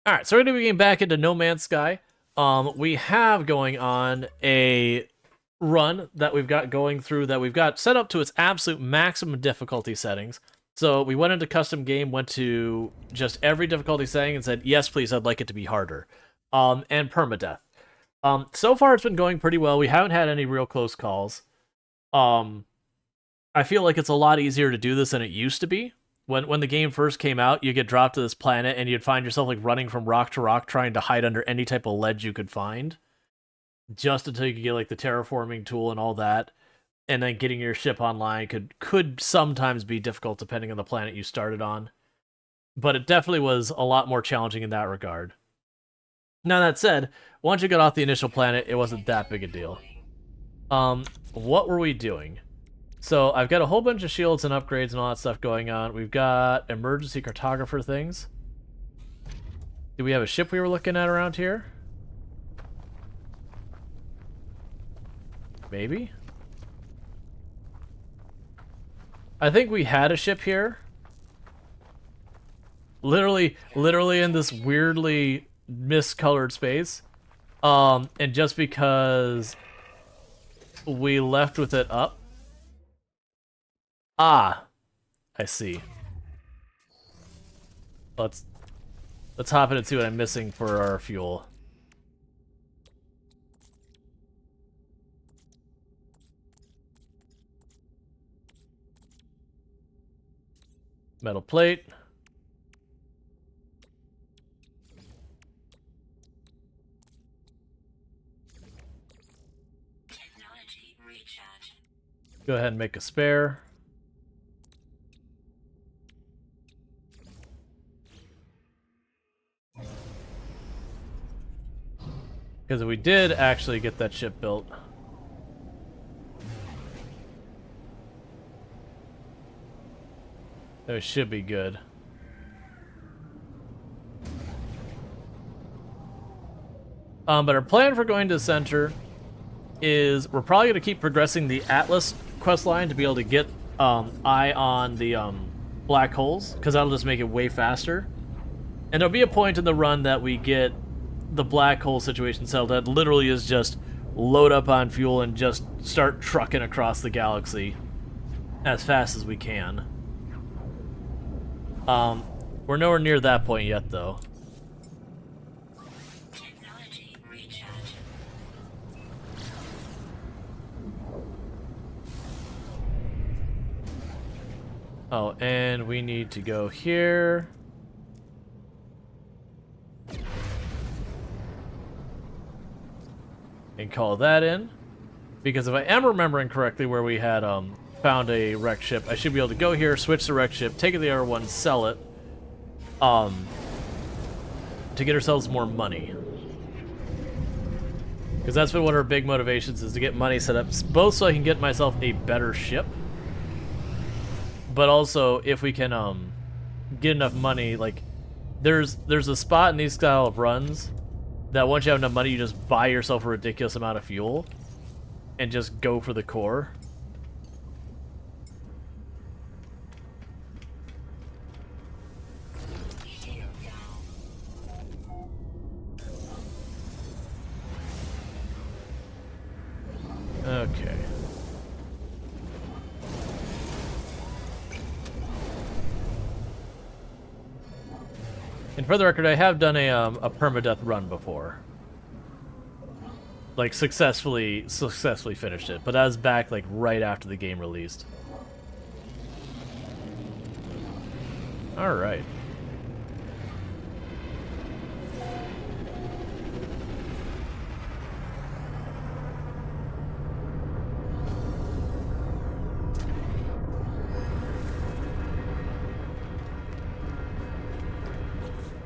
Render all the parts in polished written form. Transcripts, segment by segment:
All right, so we're gonna be getting back into No Man's Sky. We have going on a run that we've got going through that we've got set up to its absolute maximum difficulty settings. So we went into custom game, went to just every difficulty setting, and said, "Yes, please, I'd like it to be harder." And permadeath. So far it's been going pretty well. We haven't had any real close calls. Um, I feel like it's a lot easier to do this than it used to be. When the game first came out, you get dropped to this planet and you'd find yourself like running from rock to rock trying to hide under any type of ledge you could find, just until you could get like the terraforming tool and all that. And then getting your ship online could sometimes be difficult depending on the planet you started on. But it definitely was a lot more challenging in that regard. Now that said, once you got off the initial planet, it wasn't that big a deal. What were we doing? So I've got a whole bunch of shields and upgrades and all that stuff going on. We've got emergency cartographer things. Do we have a ship we were looking at around here? Maybe? I think we had a ship here. Literally in this weirdly miscolored space. And just because we left with it up. Ah, I see. Let's hop in and see what I'm missing for our fuel. Metal plate. Technology recharge. Go ahead and make a spare. Because we did actually get that ship built. It should be good. But our plan for going to the center is we're probably going to keep progressing the Atlas quest line to be able to get eye on the black holes, because that'll just make it way faster. And there'll be a point in the run that we get the black hole situation settled that literally is just load up on fuel and just start trucking across the galaxy as fast as we can. We're nowhere near that point yet, though. Technology recharge. Oh, and we need to go here. And call that in. Because if I am remembering correctly where we had found a wrecked ship, I should be able to go here, switch the wrecked ship, take the other one, sell it, to get ourselves more money. Because that's been one of our big motivations, is to get money set up, both so I can get myself a better ship, but also if we can get enough money, like there's a spot in these style of runs that once you have enough money, you just buy yourself a ridiculous amount of fuel and just go for the core. Okay. And for the record, I have done a permadeath run before. Like successfully finished it, but that was back like right after the game released. All right.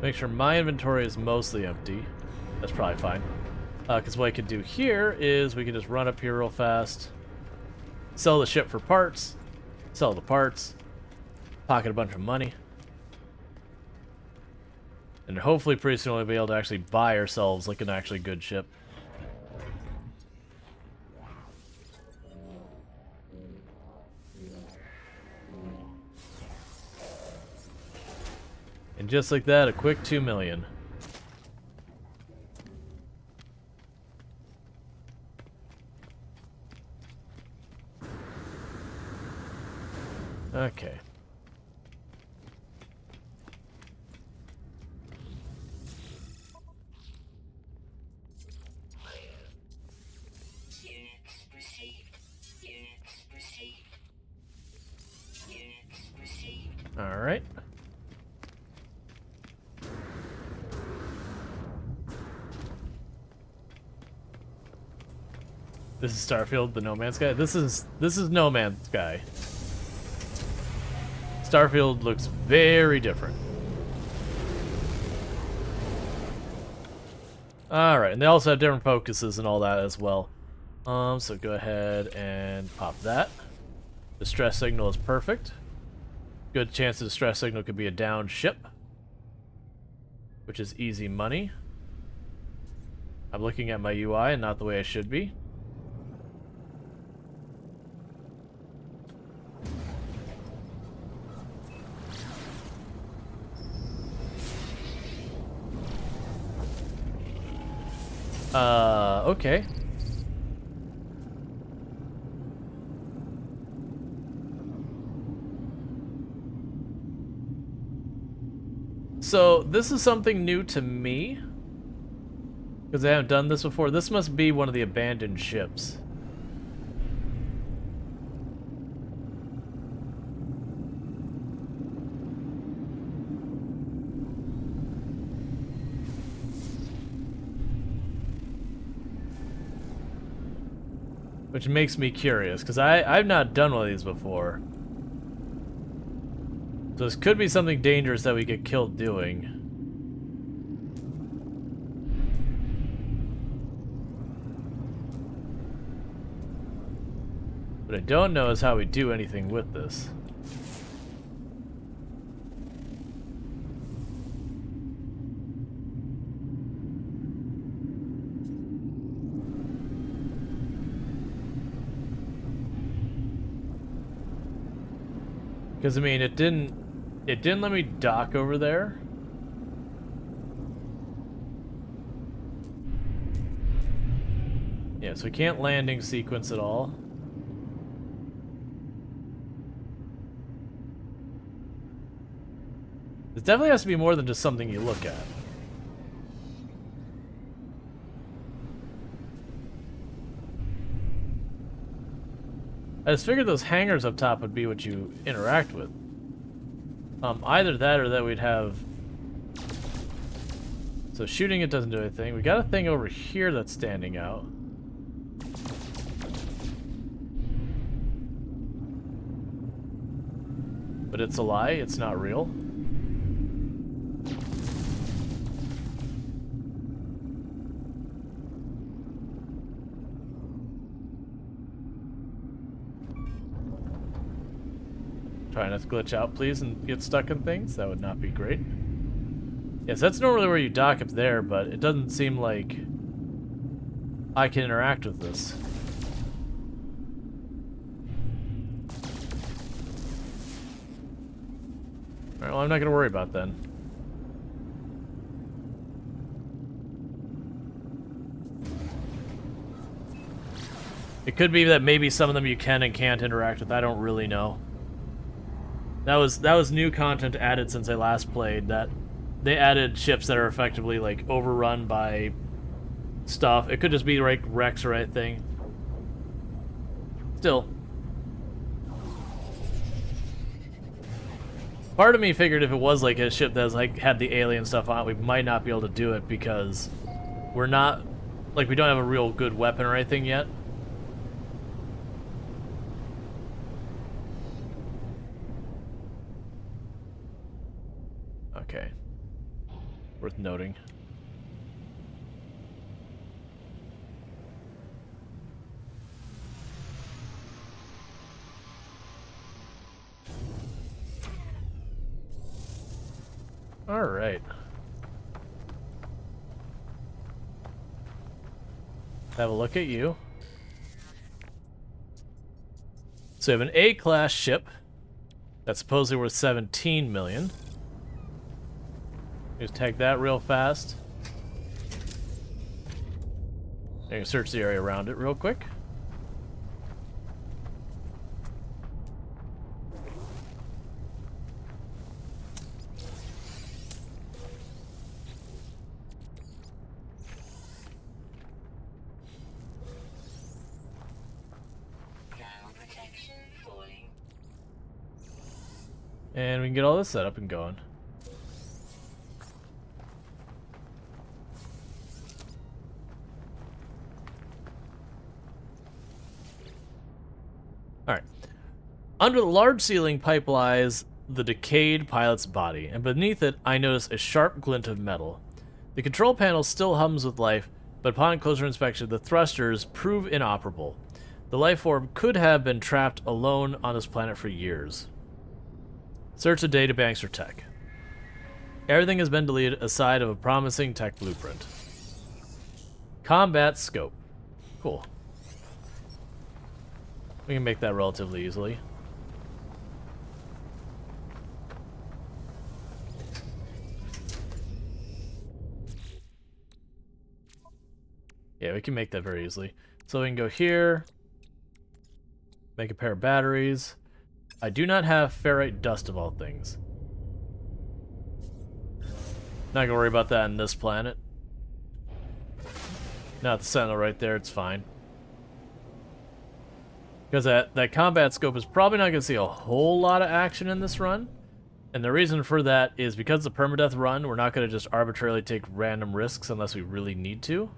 Make sure my inventory is mostly empty. That's probably fine. Because what I could do here is we can just run up here real fast, sell the ship for parts, sell the parts, pocket a bunch of money, and hopefully pretty soon we'll be able to actually buy ourselves like an actually good ship. And just like that, a quick 2 million. Okay. Units received. Units received. Units received. All right. This is Starfield, the No Man's Sky. This is No Man's Sky. Starfield looks very different. All right, and they also have different focuses and all that as well. So go ahead and pop that. Distress signal is perfect. Good chance the distress signal could be a downed ship, which is easy money. I'm looking at my UI and not the way I should be. Okay. So, this is something new to me, because I haven't done this before. This must be one of the abandoned ships. Which makes me curious, because I've not done one of these before. So this could be something dangerous that we get killed doing. What I don't know is how we do anything with this. Because I mean, it didn't let me dock over there. Yeah, so we can't landing sequence at all. It definitely has to be more than just something you look at. I just figured those hangars up top would be what you interact with. Either that or that we'd have... So shooting it doesn't do anything. We got a thing over here that's standing out. But it's a lie, it's not real. Try not to glitch out, please, and get stuck in things. That would not be great. Yes, that's normally where you dock up there, but it doesn't seem like I can interact with this. Alright, well, I'm not going to worry about then. It could be that maybe some of them you can and can't interact with. I don't really know. That was new content added since I last played. That they added ships that are effectively like overrun by stuff. It could just be like wrecks or anything. Still, part of me figured if it was like a ship that was like had the alien stuff on it, we might not be able to do it because we're not like we don't have a real good weapon or anything yet. Okay. Worth noting. All right. Have a look at you. So we have an A-class ship that's supposedly worth 17 million. Just tag that real fast. I can search the area around it real quick. And we can get all this set up and going. Alright. Under the large ceiling pipe lies the decayed pilot's body, and beneath it I notice a sharp glint of metal. The control panel still hums with life, but upon closer inspection the thrusters prove inoperable. The life form could have been trapped alone on this planet for years. Search the databanks for tech. Everything has been deleted aside of a promising tech blueprint. Combat scope. Cool. We can make that relatively easily. Yeah, we can make that very easily. So we can go here, make a pair of batteries. I do not have ferrite dust of all things. Not gonna worry about that on this planet. Not the sentinel right there, it's fine. Because that combat scope is probably not gonna see a whole lot of action in this run. And the reason for that is because the permadeath run, we're not gonna just arbitrarily take random risks unless we really need to.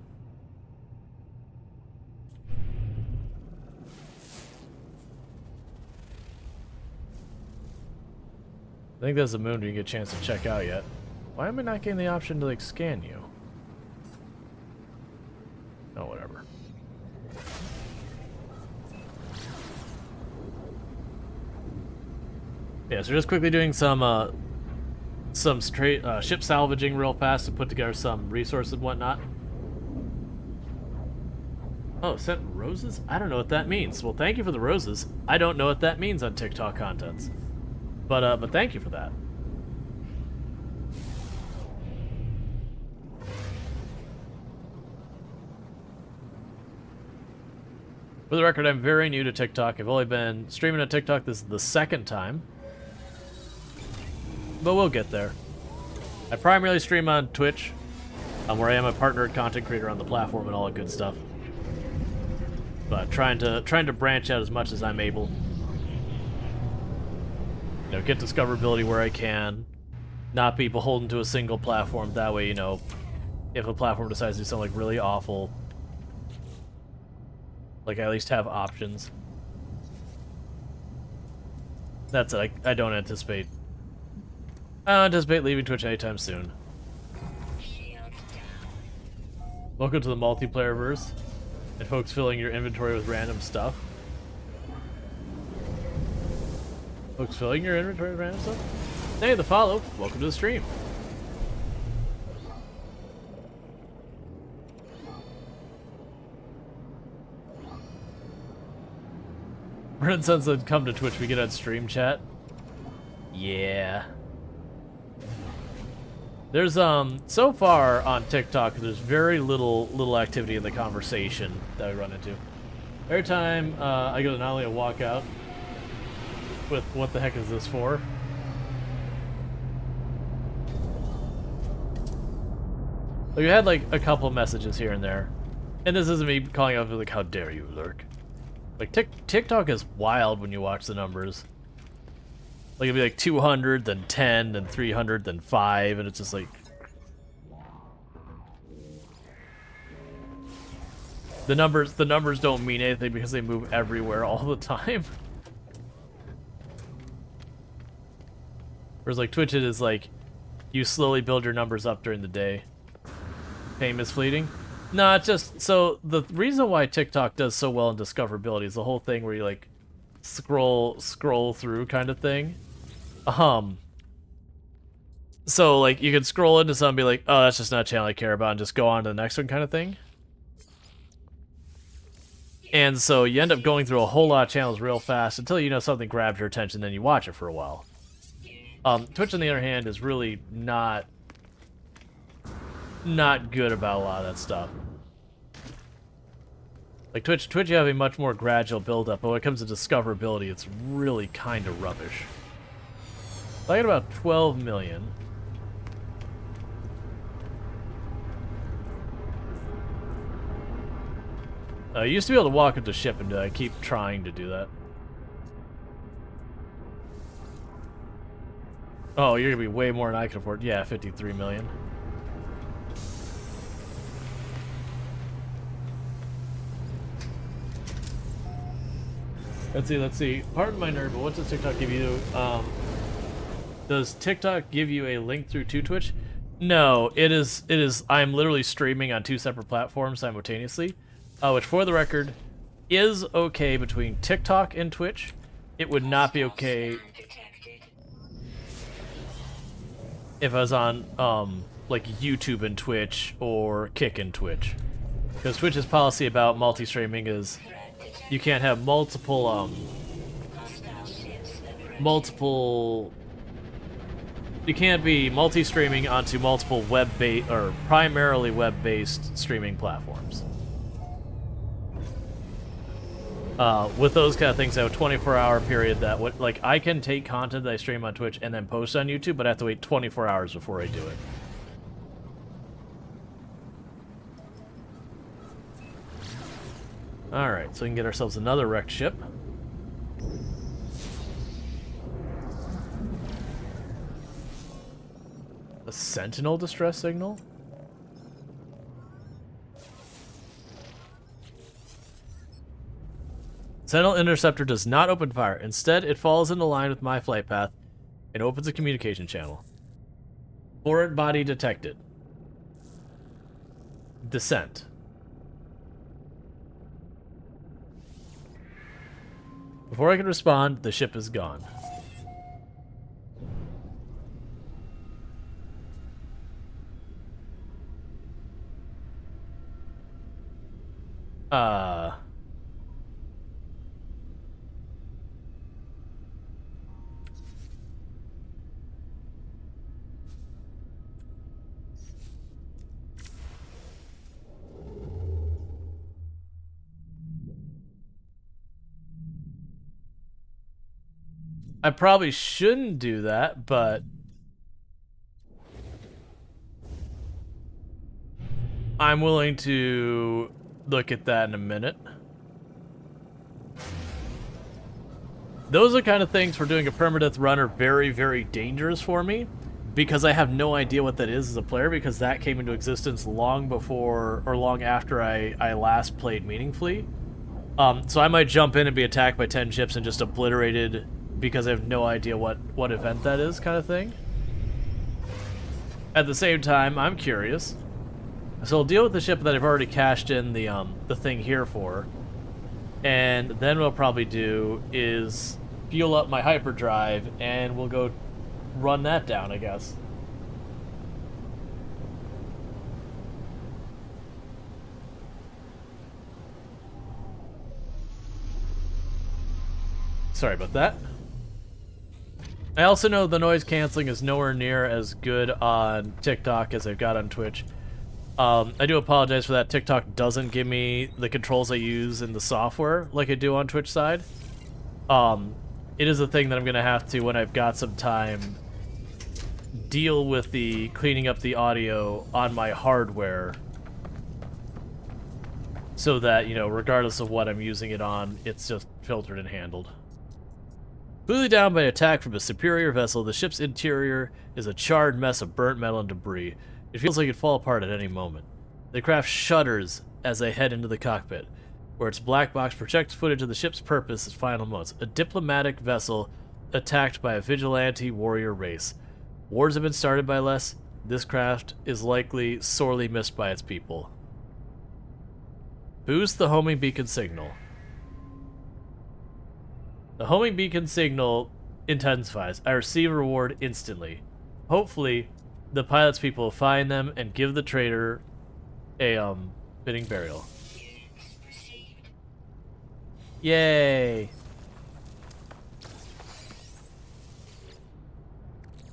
I think there's a moon we didn't get a chance to check out yet. Why am I not getting the option to, like, scan you? Oh, whatever. Yeah, so just quickly doing some straight ship salvaging real fast to put together some resources and whatnot. Oh, sent roses? I don't know what that means. Well, thank you for the roses. I don't know what that means on TikTok contents. But thank you for that. For the record, I'm very new to TikTok. I've only been streaming on TikTok. This is the second time. But we'll get there. I primarily stream on Twitch, where I am a partnered content creator on the platform and all that good stuff. But trying to branch out as much as I'm able. You know, get discoverability where I can, not be beholden to a single platform. That way, you know, if a platform decides to do something like really awful, like I at least have options. That's it. I don't anticipate leaving Twitch anytime soon. Welcome to the multiplayer verse, and folks filling your inventory with random stuff. Folks filling your inventory with random stuff? Hey, the follow. Welcome to the stream. Brennan said, come to Twitch, we get on stream chat. Yeah. There's, so far on TikTok, there's very little activity in the conversation that we run into. Every time, I go to not only a walkout, with what the heck is this for? Like, we had like a couple messages here and there, and this isn't me calling out like, how dare you lurk. Like TikTok is wild when you watch the numbers. Like it'll be like 200, then 10, then 300, then 5, and it's just like the numbers don't mean anything because they move everywhere all the time. Whereas like Twitch, it is like you slowly build your numbers up during the day. Fame is fleeting. No, it's just so the reason why TikTok does so well in discoverability is the whole thing where you like scroll through kind of thing. So like you could scroll into something and be like, oh, that's just not a channel I care about, and just go on to the next one kind of thing. And so you end up going through a whole lot of channels real fast until you know something grabs your attention, then you watch it for a while. Twitch, on the other hand, is really not good about a lot of that stuff. Like Twitch, you have a much more gradual build-up, but when it comes to discoverability, it's really kind of rubbish. I got about 12 million. I used to be able to walk up the ship, and I keep trying to do that. Oh, you're gonna be way more than I can afford. Yeah, 53 million. Let's see. Pardon my nerd, but what does TikTok give you? Does TikTok give you a link through to Twitch? No, it is. I'm literally streaming on 2 separate platforms simultaneously, which, for the record, is okay between TikTok and Twitch. It would not be okay Scan detected. if I was on like YouTube and Twitch or Kick and Twitch, because Twitch's policy about multi-streaming is Threat detected. you can't have multiple Hostile ships approaching. You can't be multi-streaming onto multiple web-based or primarily web-based streaming platforms. With those kind of things, I have a 24-hour period that like I can take content that I stream on Twitch and then post on YouTube, but I have to wait 24 hours before I do it. All right, so we can get ourselves another wrecked ship. A sentinel distress signal? Sentinel interceptor does not open fire. Instead, it falls into line with my flight path and opens a communication channel. Forward body detected. Descent. Before I can respond, the ship is gone. I probably shouldn't do that, but I'm willing to look at that in a minute. Those are kind of things for doing a permadeath run are very, very dangerous for me, because I have no idea what that is as a player, because that came into existence long before or long after I last played meaningfully. So I might jump in and be attacked by 10 ships and just obliterated because I have no idea what event that is, kind of thing. At the same time, I'm curious. So I'll deal with the ship that I've already cashed in the thing here for. And then what I'll probably do is fuel up my hyperdrive and we'll go run that down, I guess. Sorry about that. I also know the noise canceling is nowhere near as good on TikTok as I've got on Twitch. I do apologize for that. TikTok doesn't give me the controls I use in the software like I do on Twitch side. It is a thing that I'm gonna have to, when I've got some time, deal with the cleaning up the audio on my hardware, so that, you know, regardless of what I'm using it on, it's just filtered and handled. Completely down by attack from a superior vessel, the ship's interior is a charred mess of burnt metal and debris. It feels like it'd fall apart at any moment. The craft shudders as they head into the cockpit, where its black box projects footage of the ship's purpose its final moments. A diplomatic vessel attacked by a vigilante warrior race. Wars have been started by less. This craft is likely sorely missed by its people. Boost the homing beacon signal. The homing beacon signal intensifies. I receive a reward instantly. Hopefully, the pilot's people will find them and give the traitor a fitting burial. Units received. Yay!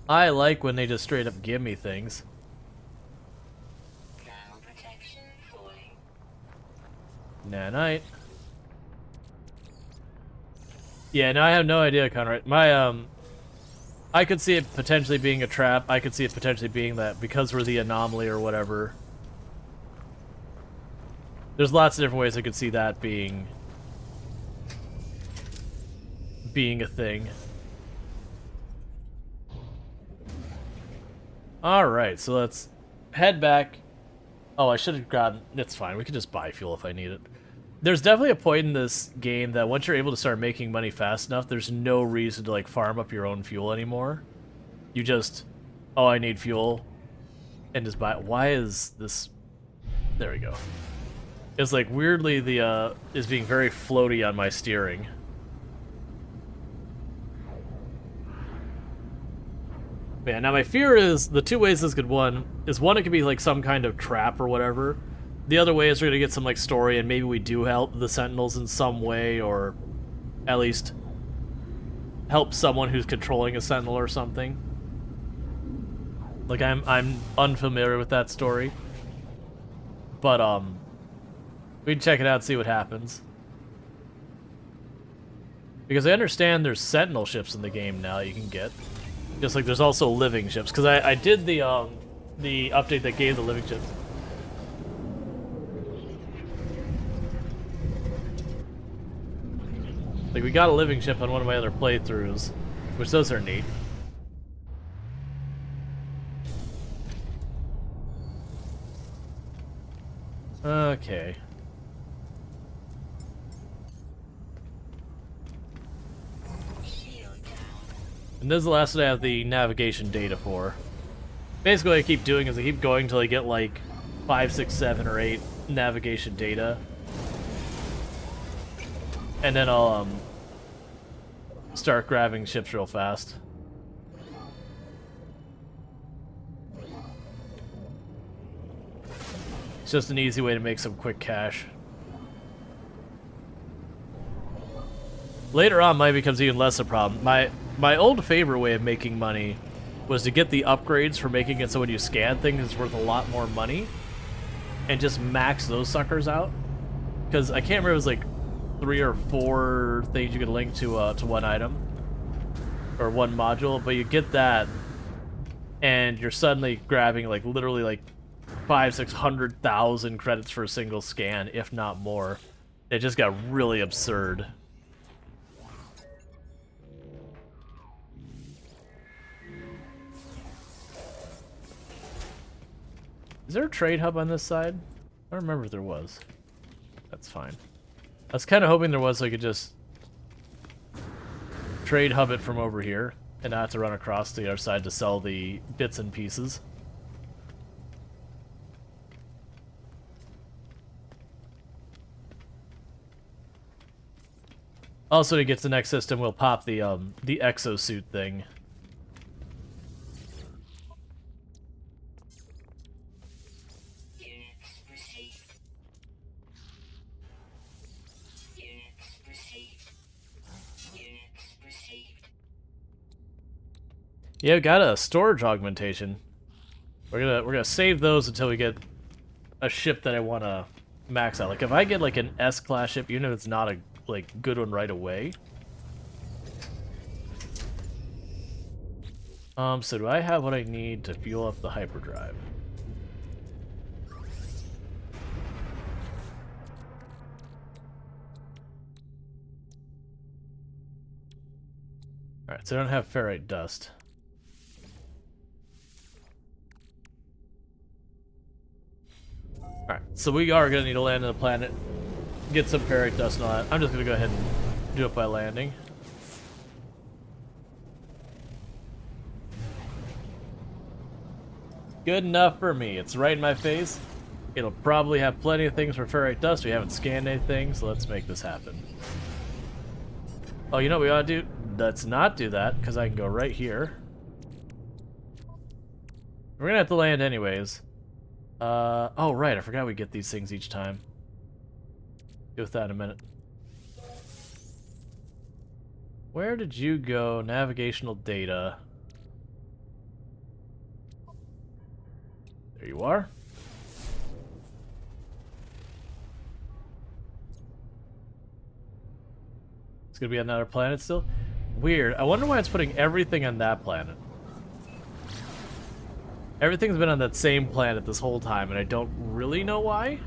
I like when they just straight up give me things. Ground protection falling. Nanite. Yeah, no, I have no idea, Conrad. I could see it potentially being a trap. I could see it potentially being that because we're the anomaly or whatever. There's lots of different ways I could see that being a thing. Alright, so let's head back. Oh, I should have gotten... It's fine, we can just buy fuel if I need it. There's definitely a point in this game that once you're able to start making money fast enough, there's no reason to, like, farm up your own fuel anymore. You just... Oh, I need fuel. And just buy... Why is this... There we go. It's, like, weirdly the, is being very floaty on my steering. Yeah, now my fear is, the two ways this could one, it could be like some kind of trap or whatever. The other way is we're gonna get some like story and maybe we do help the Sentinels in some way, or at least help someone who's controlling a Sentinel or something. Like I'm unfamiliar with that story. But we can check it out and see what happens. Because I understand there's Sentinel ships in the game now you can get. Just like there's also living ships, because I did the update that gave the living ships. Like we got a living ship on one of my other playthroughs, which those are neat. Okay. And this is the last that I have the navigation data for. Basically what I keep doing is I keep going till I get like 5, 6, 7, or 8 navigation data. And then I'll start grabbing ships real fast. It's just an easy way to make some quick cash. Later on, money becomes even less a problem. My old favorite way of making money was to get the upgrades for making it so when you scan things, it's worth a lot more money, and just max those suckers out. Because I can't remember, it was like 3 or 4 things you could link to one item or one module, but you get that, and you're suddenly grabbing like literally like 500,000-600,000 credits for a single scan, if not more. It just got really absurd. Is there a trade hub on this side? I don't remember if there was. That's fine. I was kind of hoping there was, so I could just trade hub it from over here and not have to run across to the other side to sell the bits and pieces. Also, to get to the next system, we'll pop the exosuit thing. Yeah, we got a storage augmentation. We're gonna save those until we get a ship that I want to max out. Like if I get like an S-class ship, even if it's not a like good one right away. So do I have what I need to fuel up the hyperdrive? Alright, so I don't have ferrite dust. Alright, so we are going to need to land on the planet, get some ferrite dust and all that. I'm just going to go ahead and do it by landing. Good enough for me. It's right in my face. It'll probably have plenty of things for ferrite dust. We haven't scanned anything, so let's make this happen. Oh, you know what we ought to do? Let's not do that, because I can go right here. We're going to have to land anyways. Oh, right, I forgot we get these things each time. Deal with that in a minute. Where did you go? Navigational data. There you are. It's gonna be on another planet still? Weird. I wonder why it's putting everything on that planet. Everything's been on that same planet this whole time, and I don't really know why.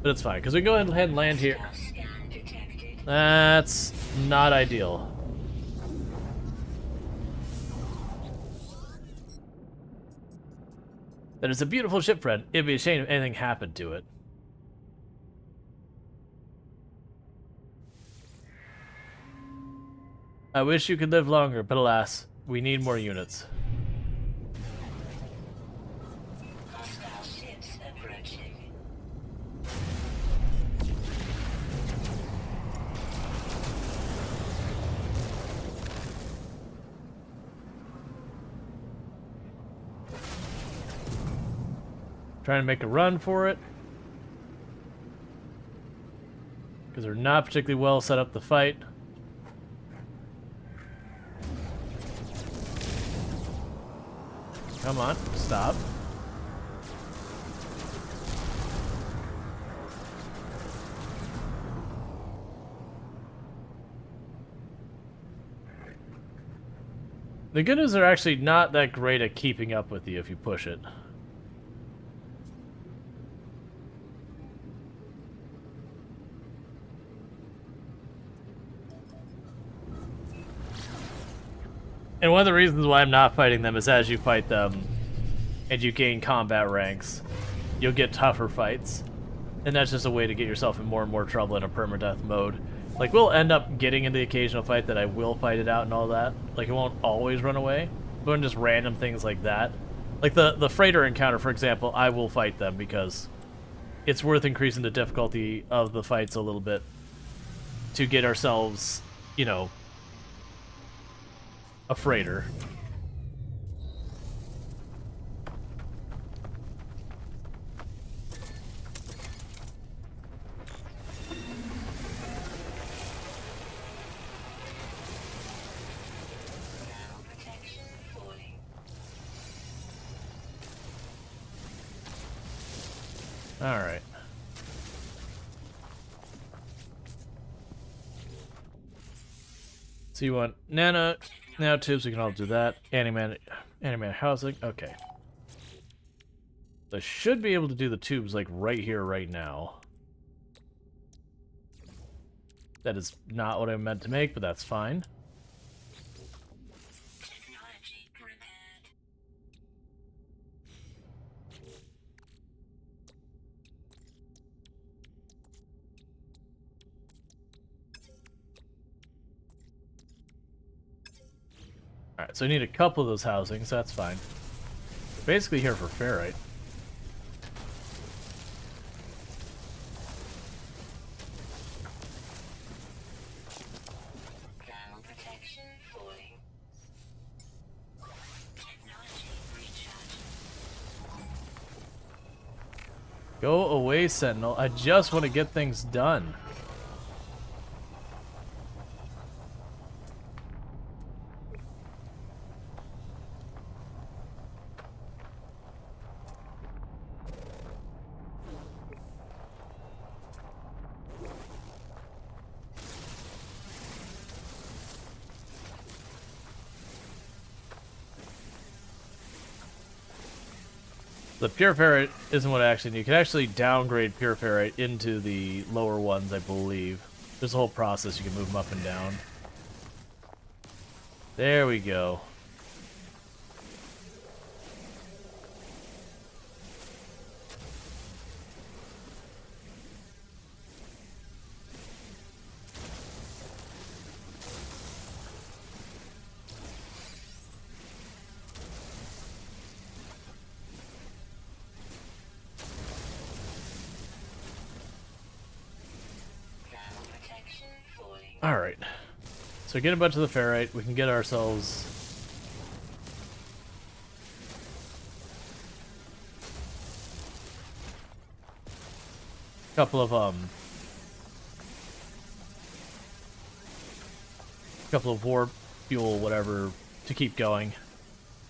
But it's fine, because we can go ahead and land here. That's not ideal. That is a beautiful ship, friend. It'd be a shame if anything happened to it. I wish you could live longer, but alas, we need more units. Hostile ships approaching. Trying to make a run for it. Because they're not particularly well set up to fight. Come on, stop. The good news, they're actually not that great at keeping up with you if you push it. And one of the reasons why I'm not fighting them is as you fight them and you gain combat ranks, you'll get tougher fights. And that's just a way to get yourself in more and more trouble in a permadeath mode. Like, we'll end up getting in the occasional fight that I will fight it out and all that. Like, it won't always run away. But just random things like that. Like, the freighter encounter, for example, I will fight them because it's worth increasing the difficulty of the fights a little bit to get ourselves, you know, a freighter. Protection falling. All right. So you want nanotubes, we can all do that. Animated housing, okay. I should be able to do the tubes like right here, right now. That is not what I meant to make, but that's fine. Technology prepared. Alright, so I need a couple of those housings, that's fine. Basically here for ferrite. Ground protection falling. Technology recharging. Go away, Sentinel. I just want to get things done. The pure ferrite isn't what I actually need. You can actually downgrade pure ferrite into the lower ones, I believe. There's a whole process. You can move them up and down. There we go. Ground protection falling. Alright. So get a bunch of the ferrite. We can get ourselves... a couple of warp fuel, whatever, to keep going.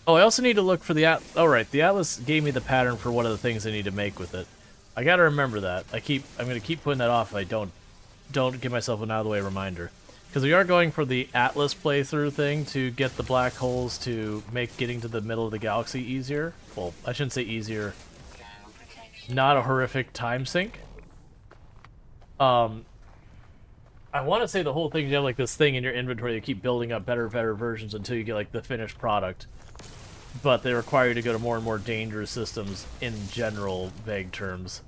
Oh, I also need to look for the oh right, the Atlas gave me the pattern for one of the things I need to make with it. I gotta remember that. I'm gonna keep putting that off if I don't give myself an out of the way reminder. Because we are going for the Atlas playthrough thing to get the black holes to make getting to the middle of the galaxy easier. Well, I shouldn't say easier. Ground protection. Not a horrific time sink. I want to say the whole thing, you have like this thing in your inventory that keep building up better versions until you get like the finished product. but they require you to go to more and more dangerous systems in general, vague terms,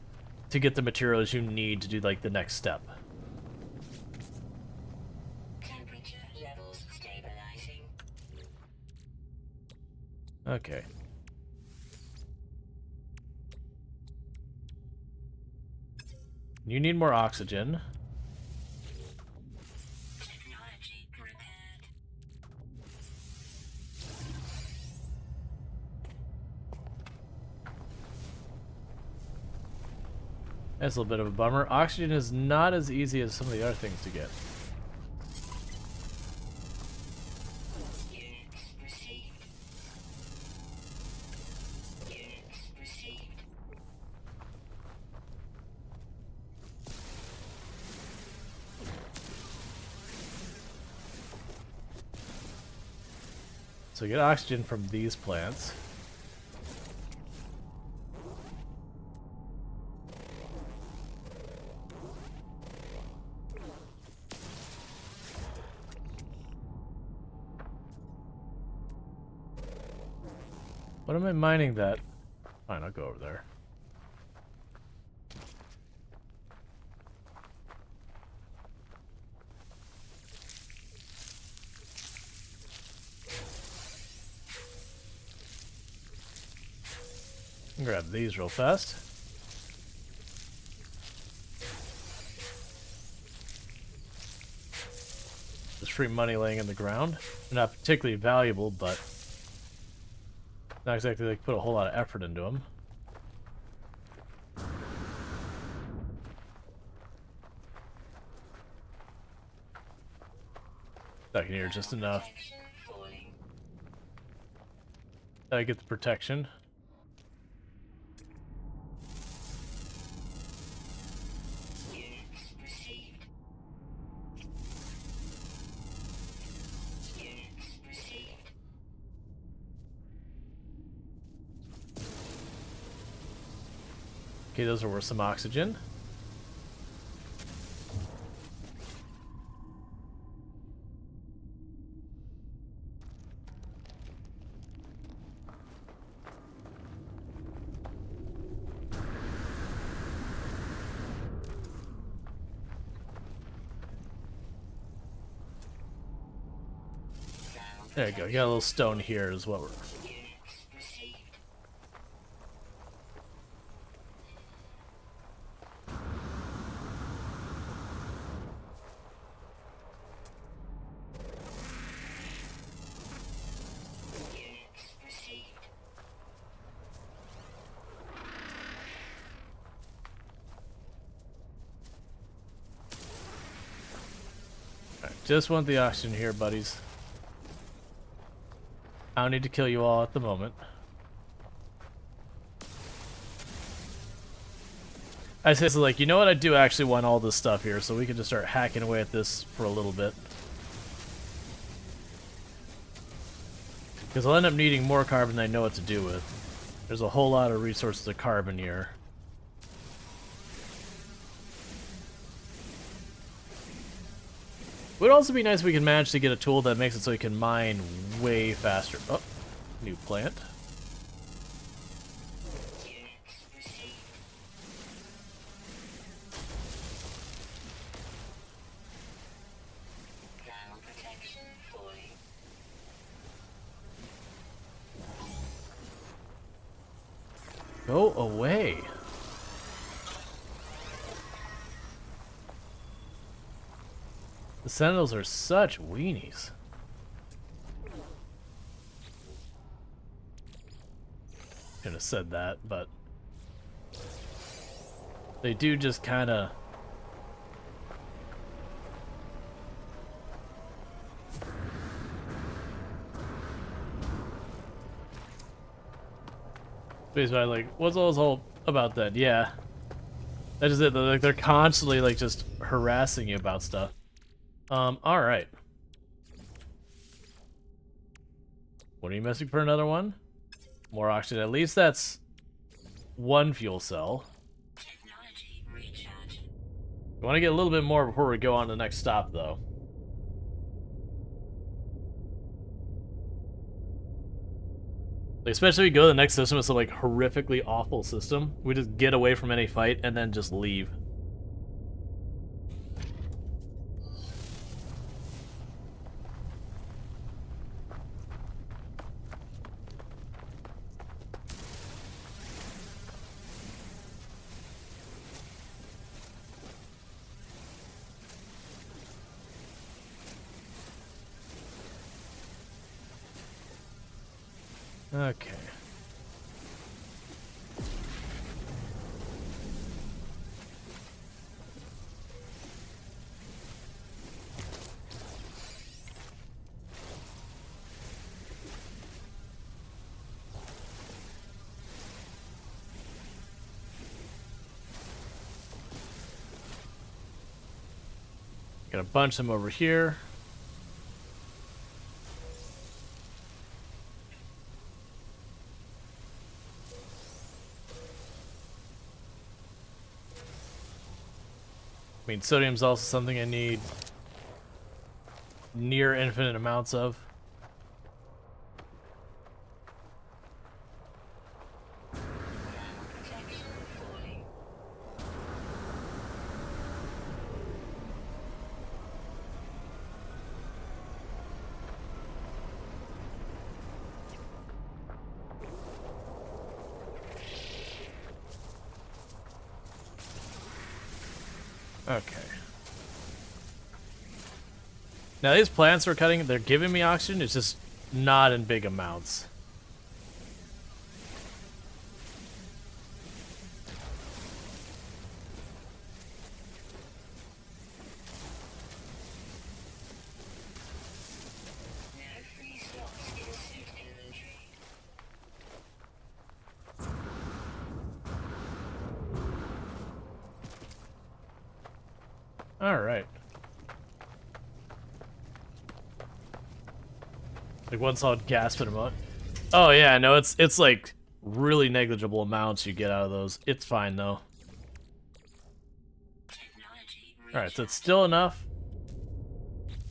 to get the materials you need to do, like, the next step. Temperature levels stabilizing. Okay. You need more oxygen. Technology prepared. That's a little bit of a bummer. Oxygen is not as easy as some of the other things to get. Units received. Units received. So get oxygen from these plants. What am I mining that? Fine, I'll go over there. Grab these real fast. There's free money laying in the ground. Not particularly valuable, but not exactly like put a whole lot of effort into them. Back in here just enough. Protection falling. I get the protection. Units received. Units received. Okay, those are worth some oxygen. There you go. You got a little stone here is what we're... Units received. Units received. Alright, just want the oxygen here, buddies. I don't need to kill you all at the moment. I say, so like, you know what? I do actually want all this stuff here, so we can just start hacking away at this for a little bit. Because I'll end up needing more carbon than I know what to do with. There's a whole lot of resources of carbon here. It would also be nice if we can manage to get a tool that makes it so we can mine way faster. Oh, new plant. Units received. Thermal protection falling. Go away. The Sentinels are such weenies. Could have said that, but they do just kind of. Basically, like, what's all this whole about that? Yeah, that is it. Like, they're constantly like just harassing you about stuff. All right. What are you missing for another one? More oxygen. At least that's one fuel cell. Technology recharge. We want to get a little bit more before we go on to the next stop, though. Like, especially if we go to the next system with some like horrifically awful system, we just get away from any fight and then just leave. Okay. Got a bunch of them over here. I mean, sodium's also something I need near infinite amounts of. Protection falling. Okay. Now these plants we're cutting, they're giving me oxygen, it's just not in big amounts. No free slots in suit inventory. Alright. Like one solid gas put amount. Oh yeah, no, it's like really negligible amounts you get out of those. It's fine though. Technology Alright, so it's still enough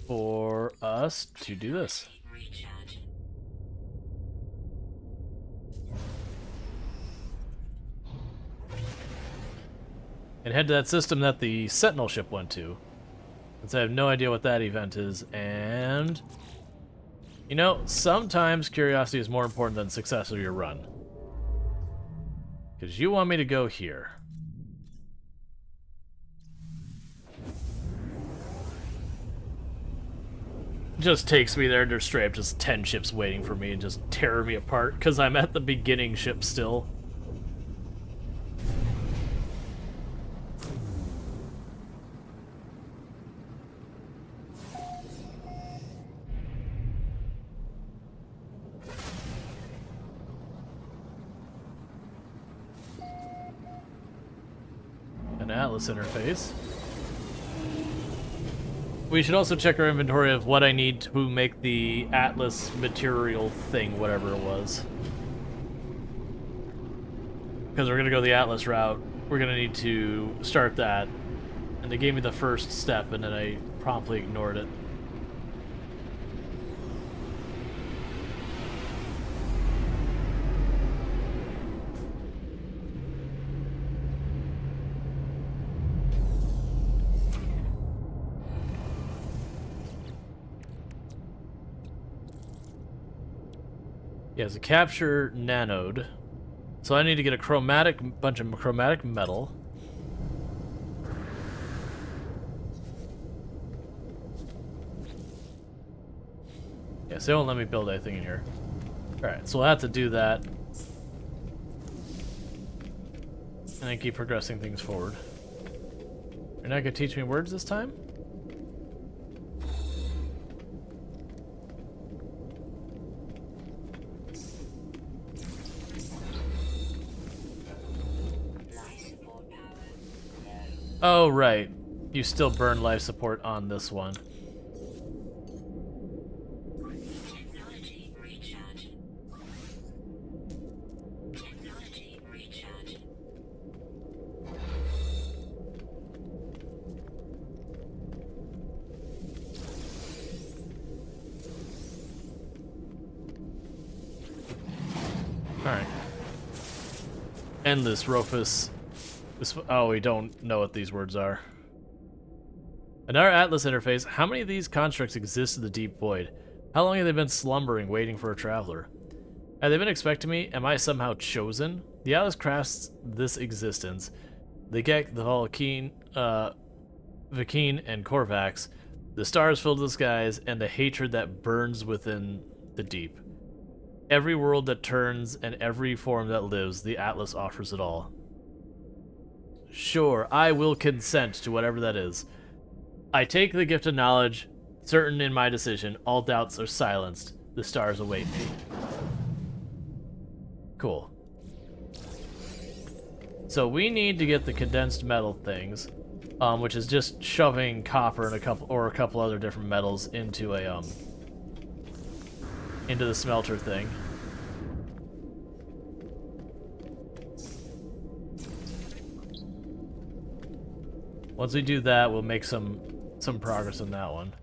for us to do this. recharge. And head to that system that the Sentinel ship went to. Since I have no idea what that event is, and... You know, sometimes curiosity is more important than success of your run. Because you want me to go here. Just takes me there, there's straight up just 10 ships waiting for me and just tear me apart, because I'm at the beginning ship still. An Atlas interface. We should also check our inventory of what I need to make the Atlas material thing, whatever it was. Because we're going to go the Atlas route, we're going to need to start that. And they gave me the first step, and then I promptly ignored it. Yeah, it's a capture nanode. So I need to get a bunch of chromatic metal. Yeah, so they won't let me build anything in here. Alright, so we'll have to do that. And then keep progressing things forward. You're not gonna teach me words this time? Life support power. Oh, right. You still burn life support on this one. Technology recharge. Technology recharge. find this Rofus. Oh, we don't know what these words are. Another Atlas interface. How many of these constructs exist in the deep void? How long have they been slumbering, waiting for a traveler? Have they been expecting me? Am I somehow chosen? The Atlas crafts this existence. The Gek, the Valkeen, Vakeen, and Korvax. The stars filled the skies, and the hatred that burns within the deep. Every world that turns and every form that lives, the Atlas offers it all. Sure, I will consent to whatever that is. I take the gift of knowledge, certain in my decision. All doubts are silenced. The stars await me. Cool. So we need to get the condensed metal things, which is just shoving copper and a couple other different metals into a into the smelter thing. Once we do that, we'll make some progress in that one.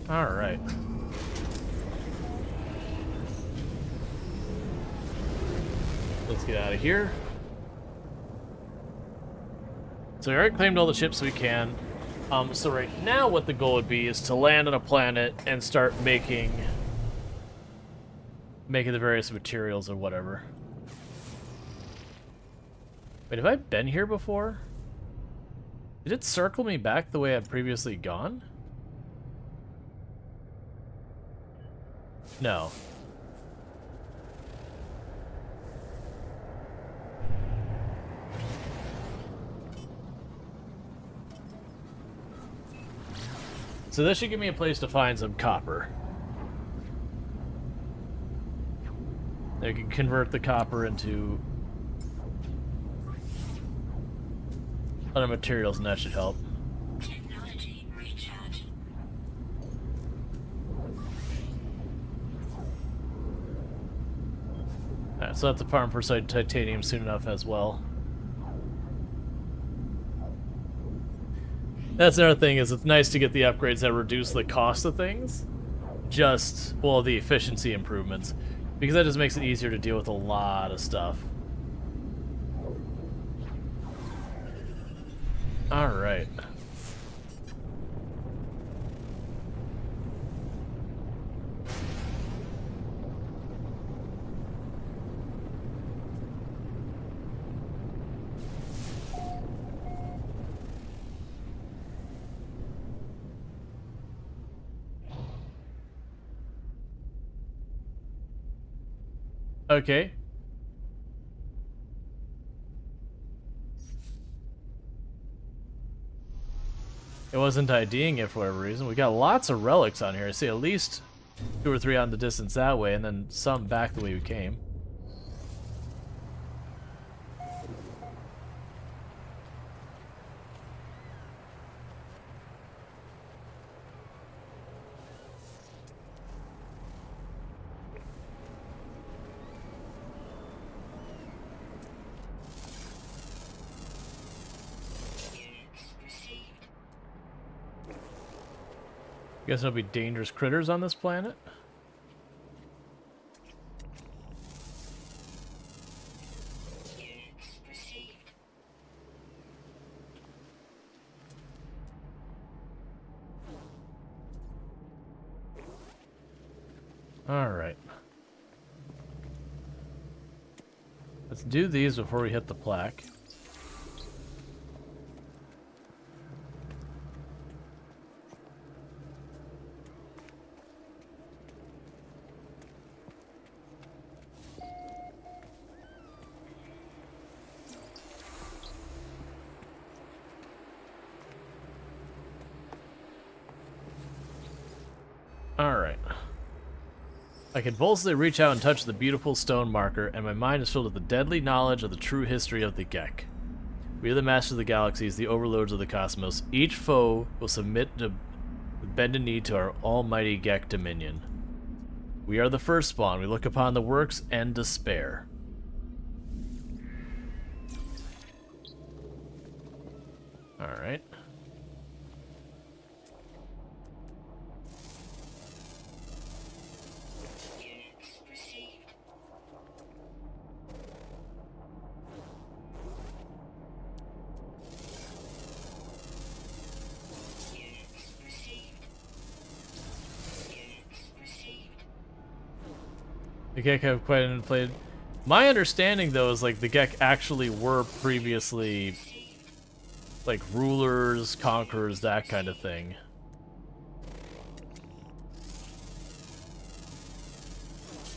All right. Let's get out of here. So we already claimed all the ships we can. So right now what the goal would be is to land on a planet and start making the various materials or whatever. Wait, have I been here before? Did it circle me back the way I'd previously gone? No. So this should give me a place to find some copper. I can convert the copper into other materials, and that should help. Technology recharge. Alright, so I have to farm for titanium soon enough as well. That's another thing, is it's nice to get the upgrades that reduce the cost of things. Well, the efficiency improvements. Because that just makes it easier to deal with a lot of stuff. Alright. Okay. It wasn't IDing it for whatever reason. We got lots of relics on here. I see at least 2 or 3 on the distance that way, and then some back the way we came. Guess there'll be dangerous critters on this planet. Alright. Let's do these before we hit the plaque. Alright. I convulsively reach out and touch the beautiful stone marker, and my mind is filled with the deadly knowledge of the true history of the Gek. We are the masters of the galaxies, the overlords of the cosmos. Each foe will submit to bend a knee to our almighty Gek dominion. We are the first spawn. We look upon the works and despair. Alright. Units received. Units received. Units received. The Gek have quite inflated. My understanding, though, is like the Gek actually were previously like rulers, conquerors, that kind of thing.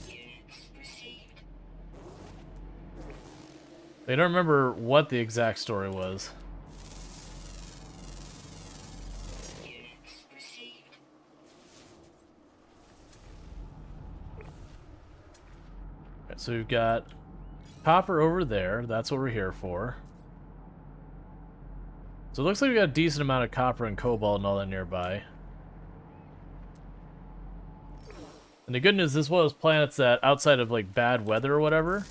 Units received. I don't remember what the exact story was. Units received. Right, so we've got copper over there. That's what we're here for. So it looks like we got a decent amount of copper and cobalt and all that nearby. And the good news, this is one of those planets that, outside of like bad weather or whatever,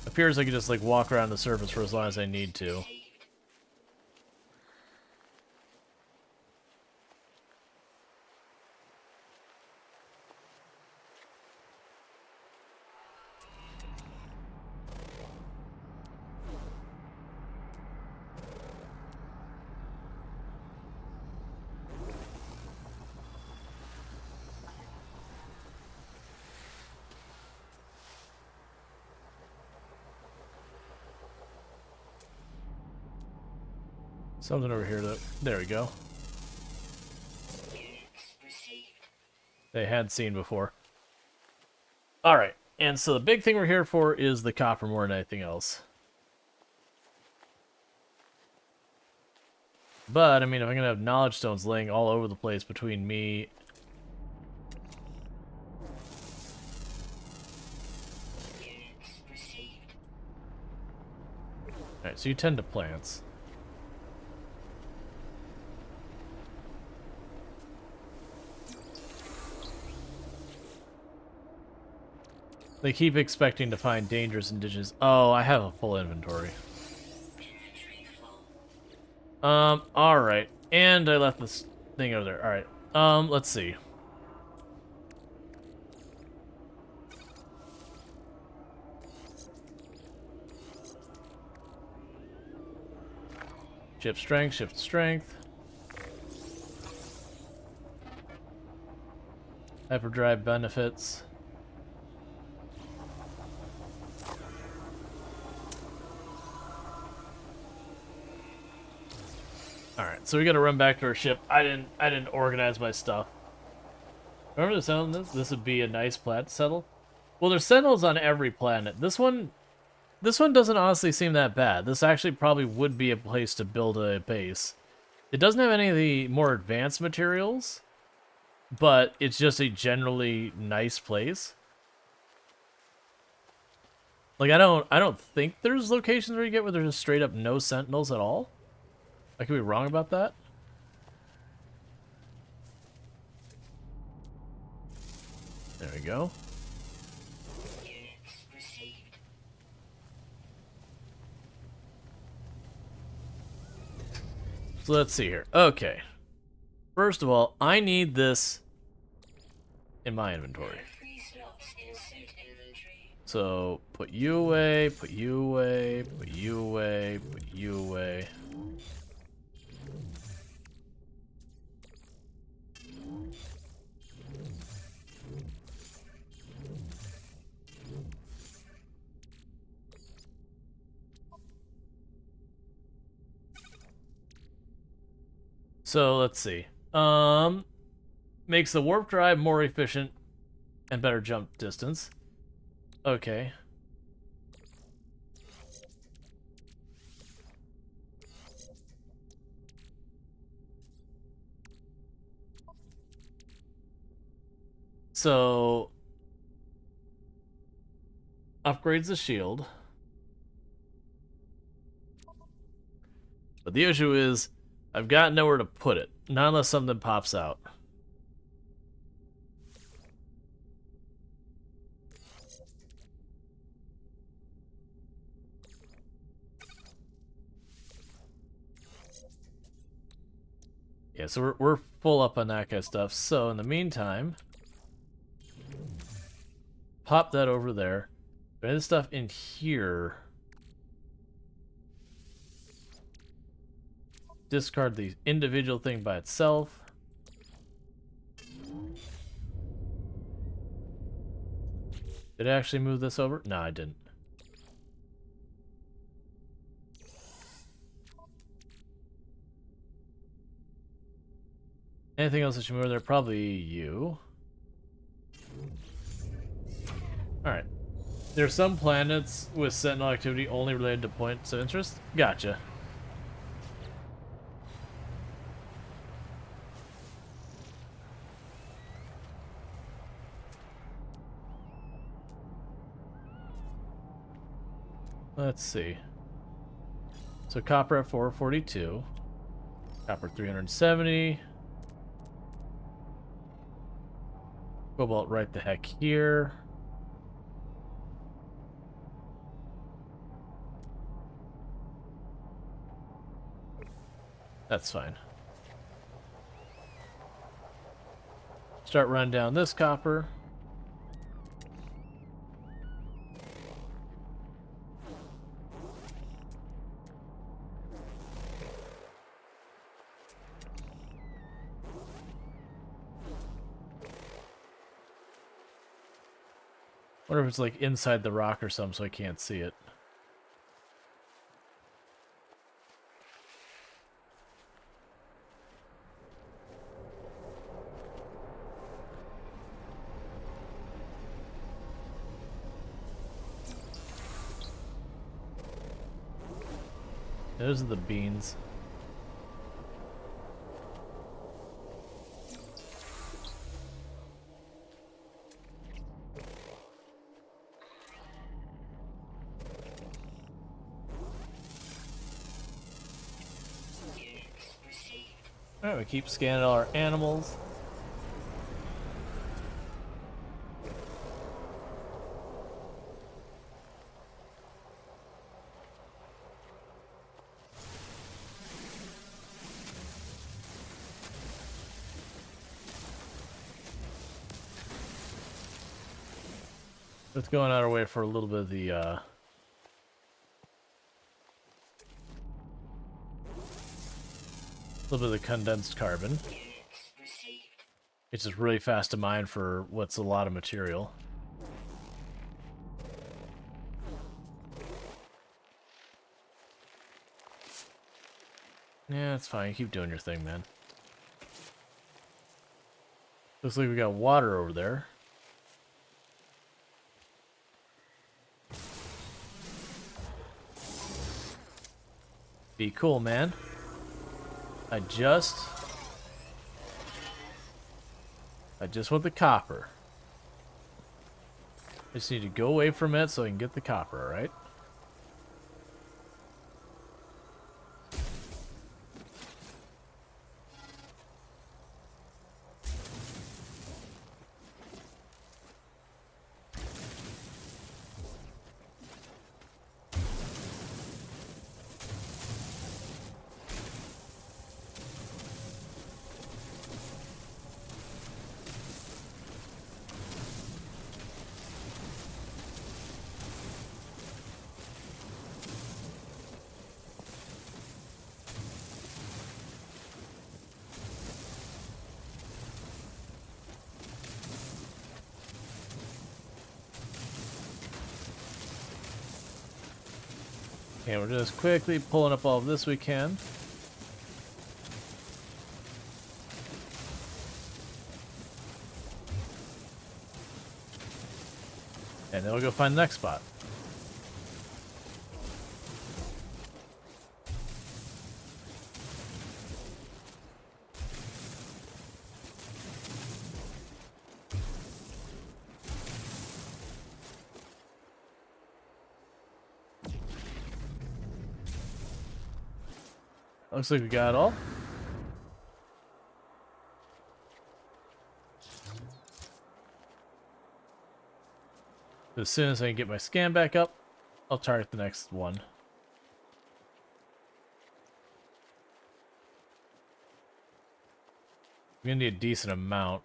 appears I can just like walk around the surface for as long as I need to. Something over here that, there we go. Units received. They had seen before. Alright, and so the big thing we're here for is the copper more than anything else. But, I mean, if I'm going to have knowledge stones laying all over the place between me... Units received. Alright, so you tend to plants. They keep expecting to find dangerous indigenous... Oh, I have a full inventory. Inventory full. Alright. And I left this thing over there. Alright. Let's see. Shift strength, shift strength. Hyperdrive benefits. Alright, so we gotta run back to our ship. I didn't organize my stuff. Remember the sound of this? This would be a nice planet to settle. Well, there's sentinels on every planet. This one doesn't honestly seem that bad. This actually probably would be a place to build a base. It doesn't have any of the more advanced materials, but it's just a generally nice place. Like I don't think there's locations where you get where there's just straight up no sentinels at all. I could be wrong about that. There we go. Units received. So let's see here. Okay. First of all, I need this in my inventory. 3 slots in suit inventory. So put you away, put you away, put you away, put you away. So let's see. Makes the warp drive more efficient and better jump distance. Okay. So upgrades the shield. But the issue is I've got nowhere to put it. Not unless something pops out. Yeah, so we're full up on that kind of stuff. So in the meantime, pop that over there. Any stuff in here. Discard the individual thing by itself. Did I actually move this over? No, I didn't. Anything else that should move there? Probably you. Alright. There are some planets with sentinel activity only related to points of interest. Gotcha. Let's see. So copper at 442. Copper 370. Cobalt right the heck here. That's fine. Start running down this copper. Wonder if it's like inside the rock or something so I can't see it. Those are the beans. Alright, we keep scanning all our animals. Let's go on our way for a little bit of the condensed carbon. It's just really fast to mine for what's a lot of material. Yeah, it's fine. Keep doing your thing, man. Looks like we got water over there. Be cool, man. I just want the copper. I just need to go away from it so I can get the copper, alright? Okay, we're just quickly pulling up all of this we can. And then we'll go find the next spot. Looks like we got it all. As soon as I can get my scan back up, I'll target the next one. We're gonna need a decent amount.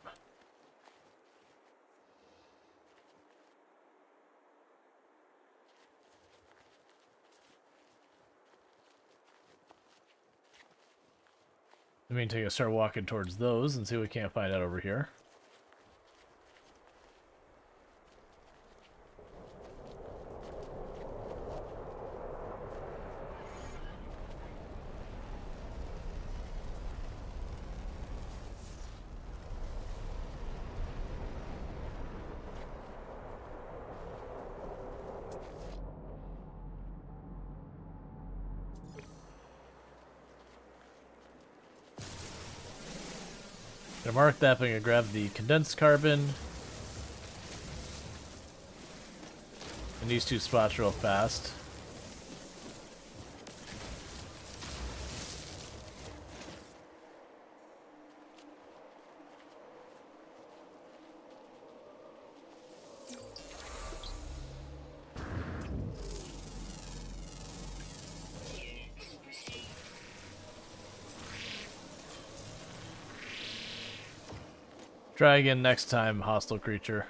I mean, to start walking towards those and see what we can't find out over here. Gonna mark that, but I'm gonna grab the condensed carbon. In these two spots real fast. Try again next time, hostile creature.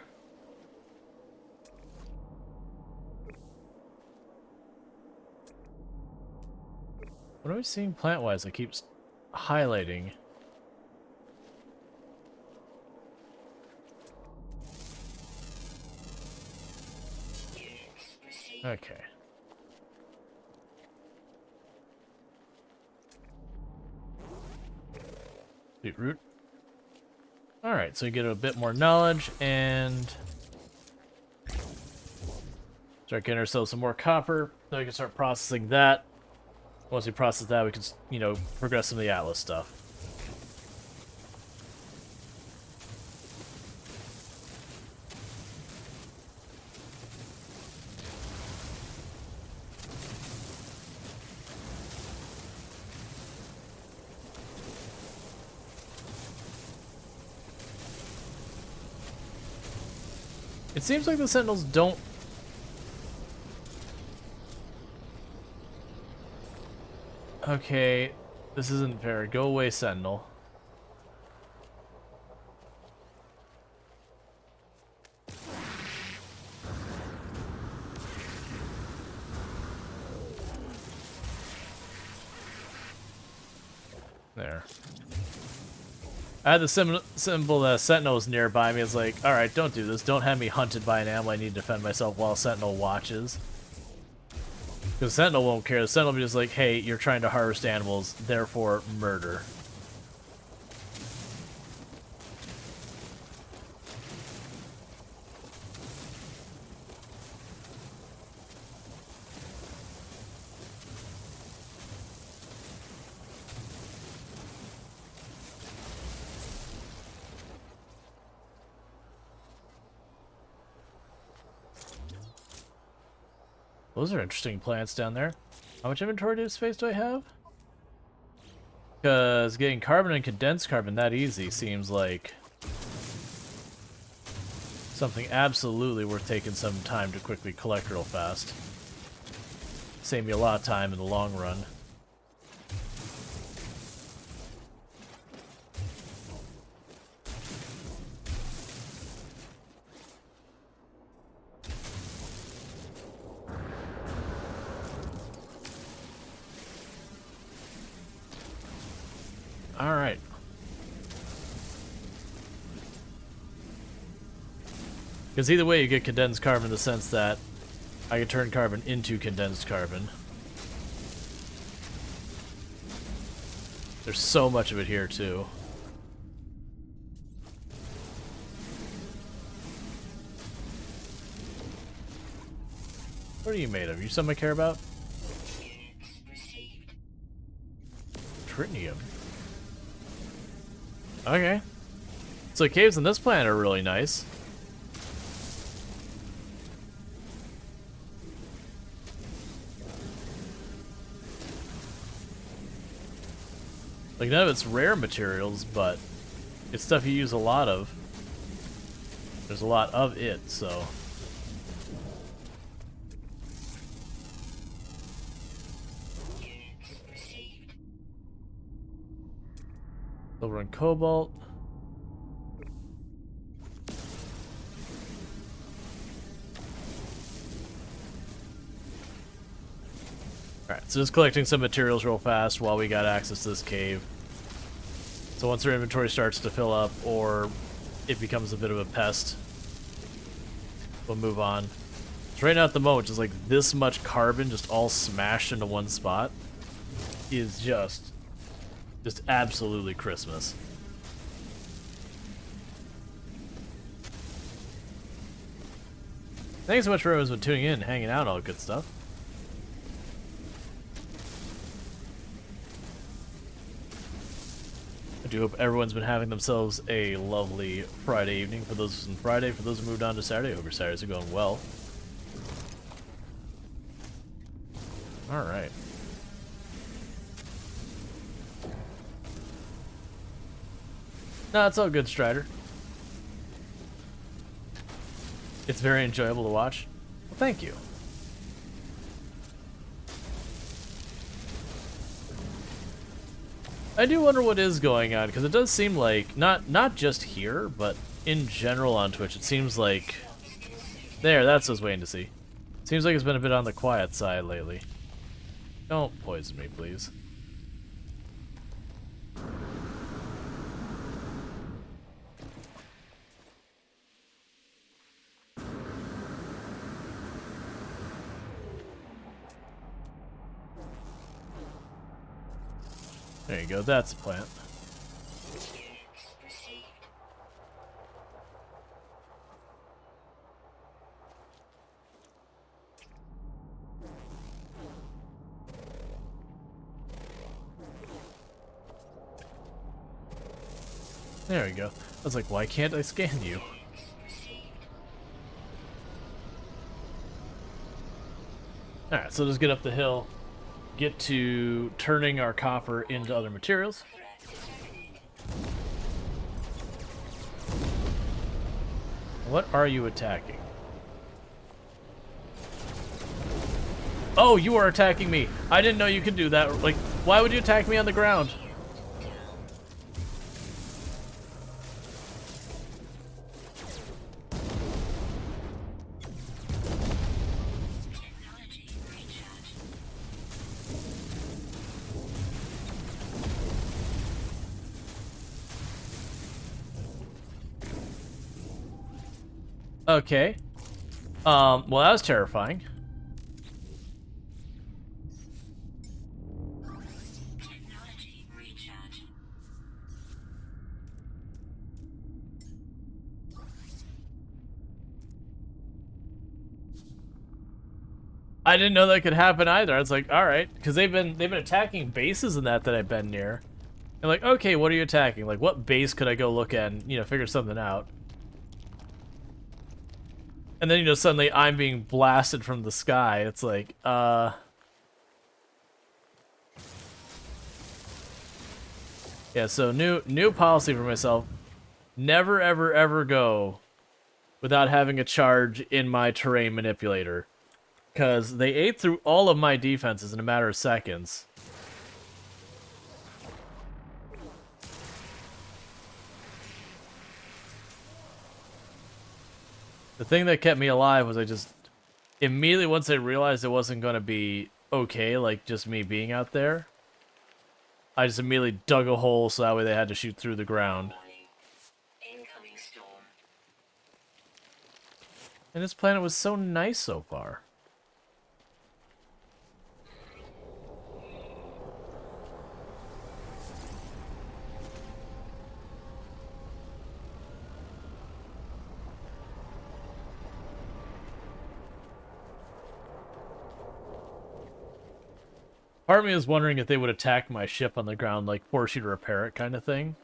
What are we seeing plant-wise? It keeps highlighting. Okay. Beetroot. Alright, so you get a bit more knowledge and start getting ourselves some more copper. Then we can start processing that. Once we process that, we can, you know, progress some of the Atlas stuff. It seems like the Sentinels don't... Okay, this isn't fair. Go away, Sentinel. There. I had the symbol that Sentinel was nearby me. It's like, alright, don't do this. Don't have me hunted by an animal I need to defend myself while Sentinel watches. Because Sentinel won't care. The Sentinel will be just like, hey, you're trying to harvest animals, therefore murder. Those are interesting plants down there. How much inventory space do I have? Because getting carbon and condensed carbon that easy seems like something absolutely worth taking some time to quickly collect real fast. Save me a lot of time in the long run. Alright. Because either way you get condensed carbon in the sense that I can turn carbon into condensed carbon. There's so much of it here too. What are you made of? You something I care about? Tritium. Okay. So caves in this planet are really nice. Like, none of it's rare materials, but it's stuff you use a lot of. There's a lot of it, so... Silver and cobalt. Alright, so just collecting some materials real fast while we got access to this cave. So once our inventory starts to fill up, or it becomes a bit of a pest, we'll move on. So right now at the moment, just like this much carbon just all smashed into one spot is just absolutely Christmas. Thanks so much for everyone's been tuning in, hanging out, all good stuff. I do hope everyone's been having themselves a lovely Friday evening. For those on Friday, for those who moved on to Saturday, I hope your Saturdays are going well. Alright. No, it's all good, Strider. It's very enjoyable to watch. Well, thank you. I do wonder what is going on, because it does seem like, not just here, but in general on Twitch, it seems like... There, that's what I was waiting to see. Seems like it's been a bit on the quiet side lately. Don't poison me, please. There you go, that's a plant. There we go. I was like, why can't I scan you? Alright, so just get up the hill, get to turning our copper into other materials. What are you attacking? Oh, you are attacking me! I didn't know you could do that. Like, why would you attack me on the ground? Okay. Well, that was terrifying. I didn't know that could happen either. I was like, all right, because they've been attacking bases and that I've been near. And like, okay, what are you attacking? Like, what base could I go look at and, you know, figure something out? And then, you know, suddenly I'm being blasted from the sky. It's like, Yeah, so new policy for myself. Never, ever, ever go without having a charge in my terrain manipulator. Because they ate through all of my defenses in a matter of seconds. The thing that kept me alive was I just immediately, once I realized it wasn't going to be okay, like just me being out there, I just immediately dug a hole so that way they had to shoot through the ground. Incoming storm. And this planet was so nice so far. Part of me is wondering if they would attack my ship on the ground, like force you to repair it kind of thing.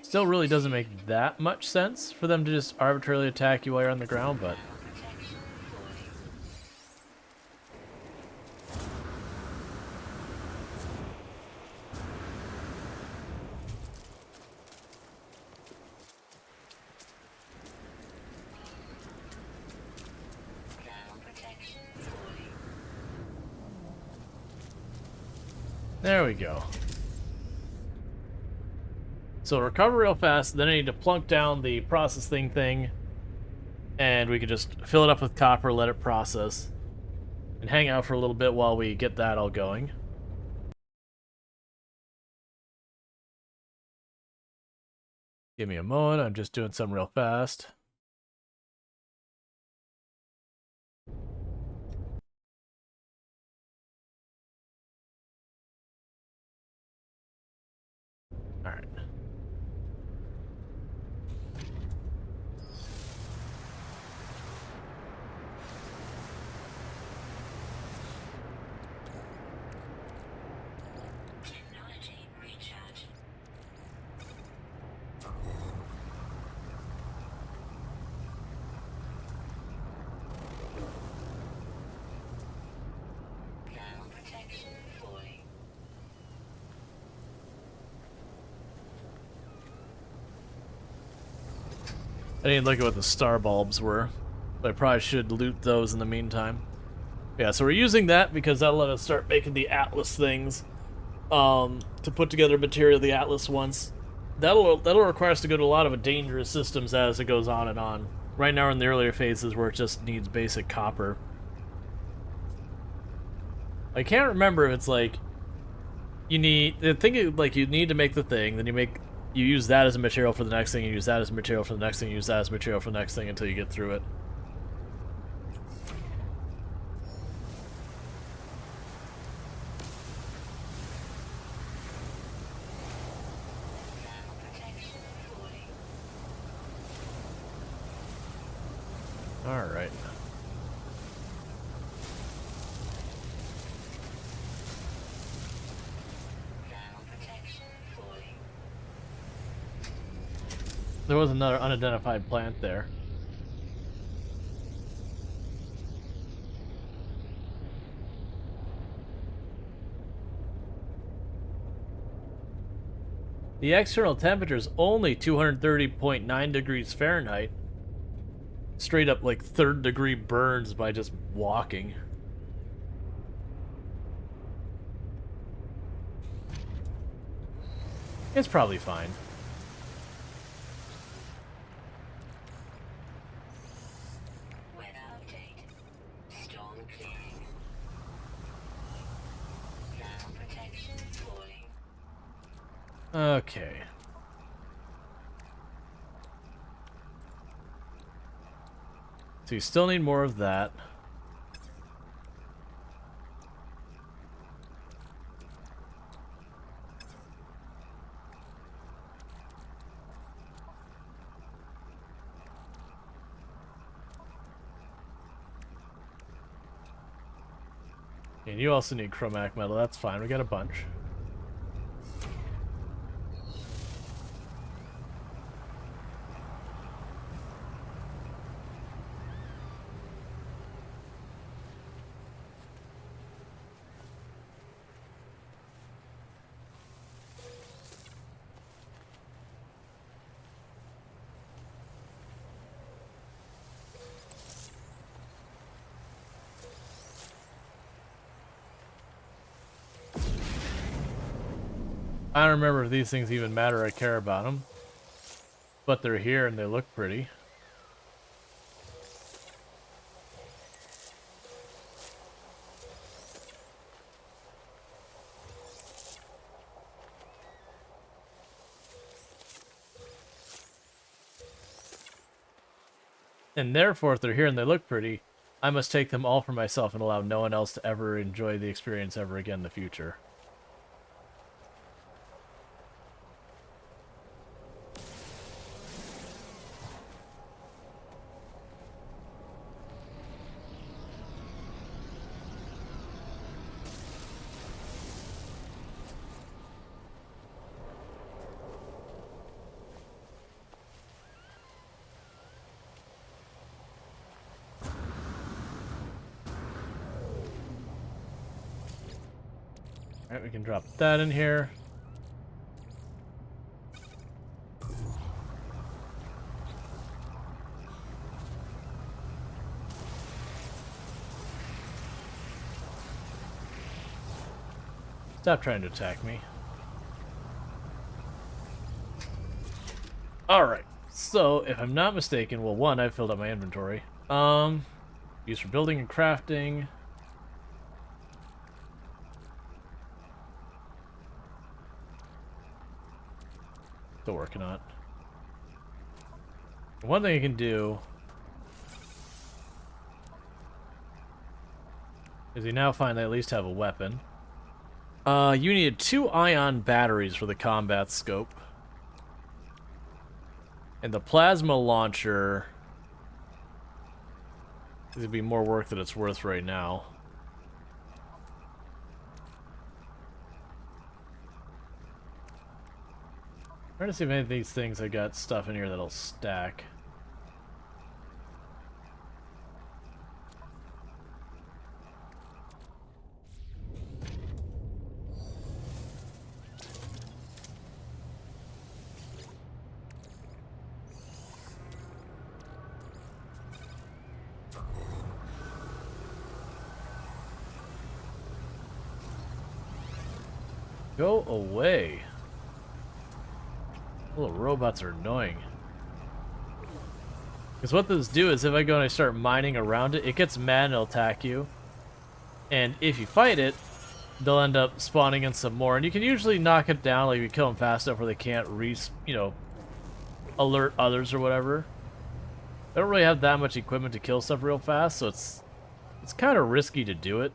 Still really doesn't make that much sense for them to just arbitrarily attack you while you're on the ground, but... There we go. So recover real fast, then I need to plunk down the processing thing, and we can just fill it up with copper, let it process, and hang out for a little bit while we get that all going. Give me a moment, I'm just doing something real fast. Alright. Technology recharge. Thermal protection falling. I didn't look at what the star bulbs were, but I probably should loot those in the meantime. Yeah, so we're using that because that'll let us start making the Atlas things, to put together material the Atlas wants. That'll require us to go to a lot of dangerous systems as it goes on and on. Right now we're in the earlier phases where it just needs basic copper. I can't remember if it's like you need the thing, like you need to make the thing, then you use that as a material for the next thing, you use that as a material for the next thing, you use that as material for the next thing until you get through it. Thermal protection falling. Alright. Thermal protection falling. There was another unidentified plant there. The external temperature is only 230.9 degrees Fahrenheit. Straight up like 3rd degree burns by just walking. It's probably fine. Weather update. Storm clearing. Thermal protection falling. Okay. So you still need more of that. And you also need chromatic metal. That's fine. We got a bunch. I don't remember if these things even matter or I care about them. But they're here and they look pretty. And therefore, if they're here and they look pretty, I must take them all for myself and allow no one else to ever enjoy the experience ever again in the future. Alright, we can drop that in here. Stop trying to attack me. Alright, so if I'm not mistaken, well, one, I've filled up my inventory. Used for building and crafting. Still working on it. One thing I can do is you now find I at least have a weapon. You needed 2 ion batteries for the combat scope. And the plasma launcher is going to be more work than it's worth right now. Trying to see if any of these things I got stuff in here that'll stack. Go away. Little robots are annoying. Because what those do is if I go and I start mining around it, it gets mad and it'll attack you. And if you fight it, they'll end up spawning in some more. And you can usually knock it down, like if you kill them fast enough where they can't alert others or whatever. I don't really have that much equipment to kill stuff real fast, so it's kind of risky to do it.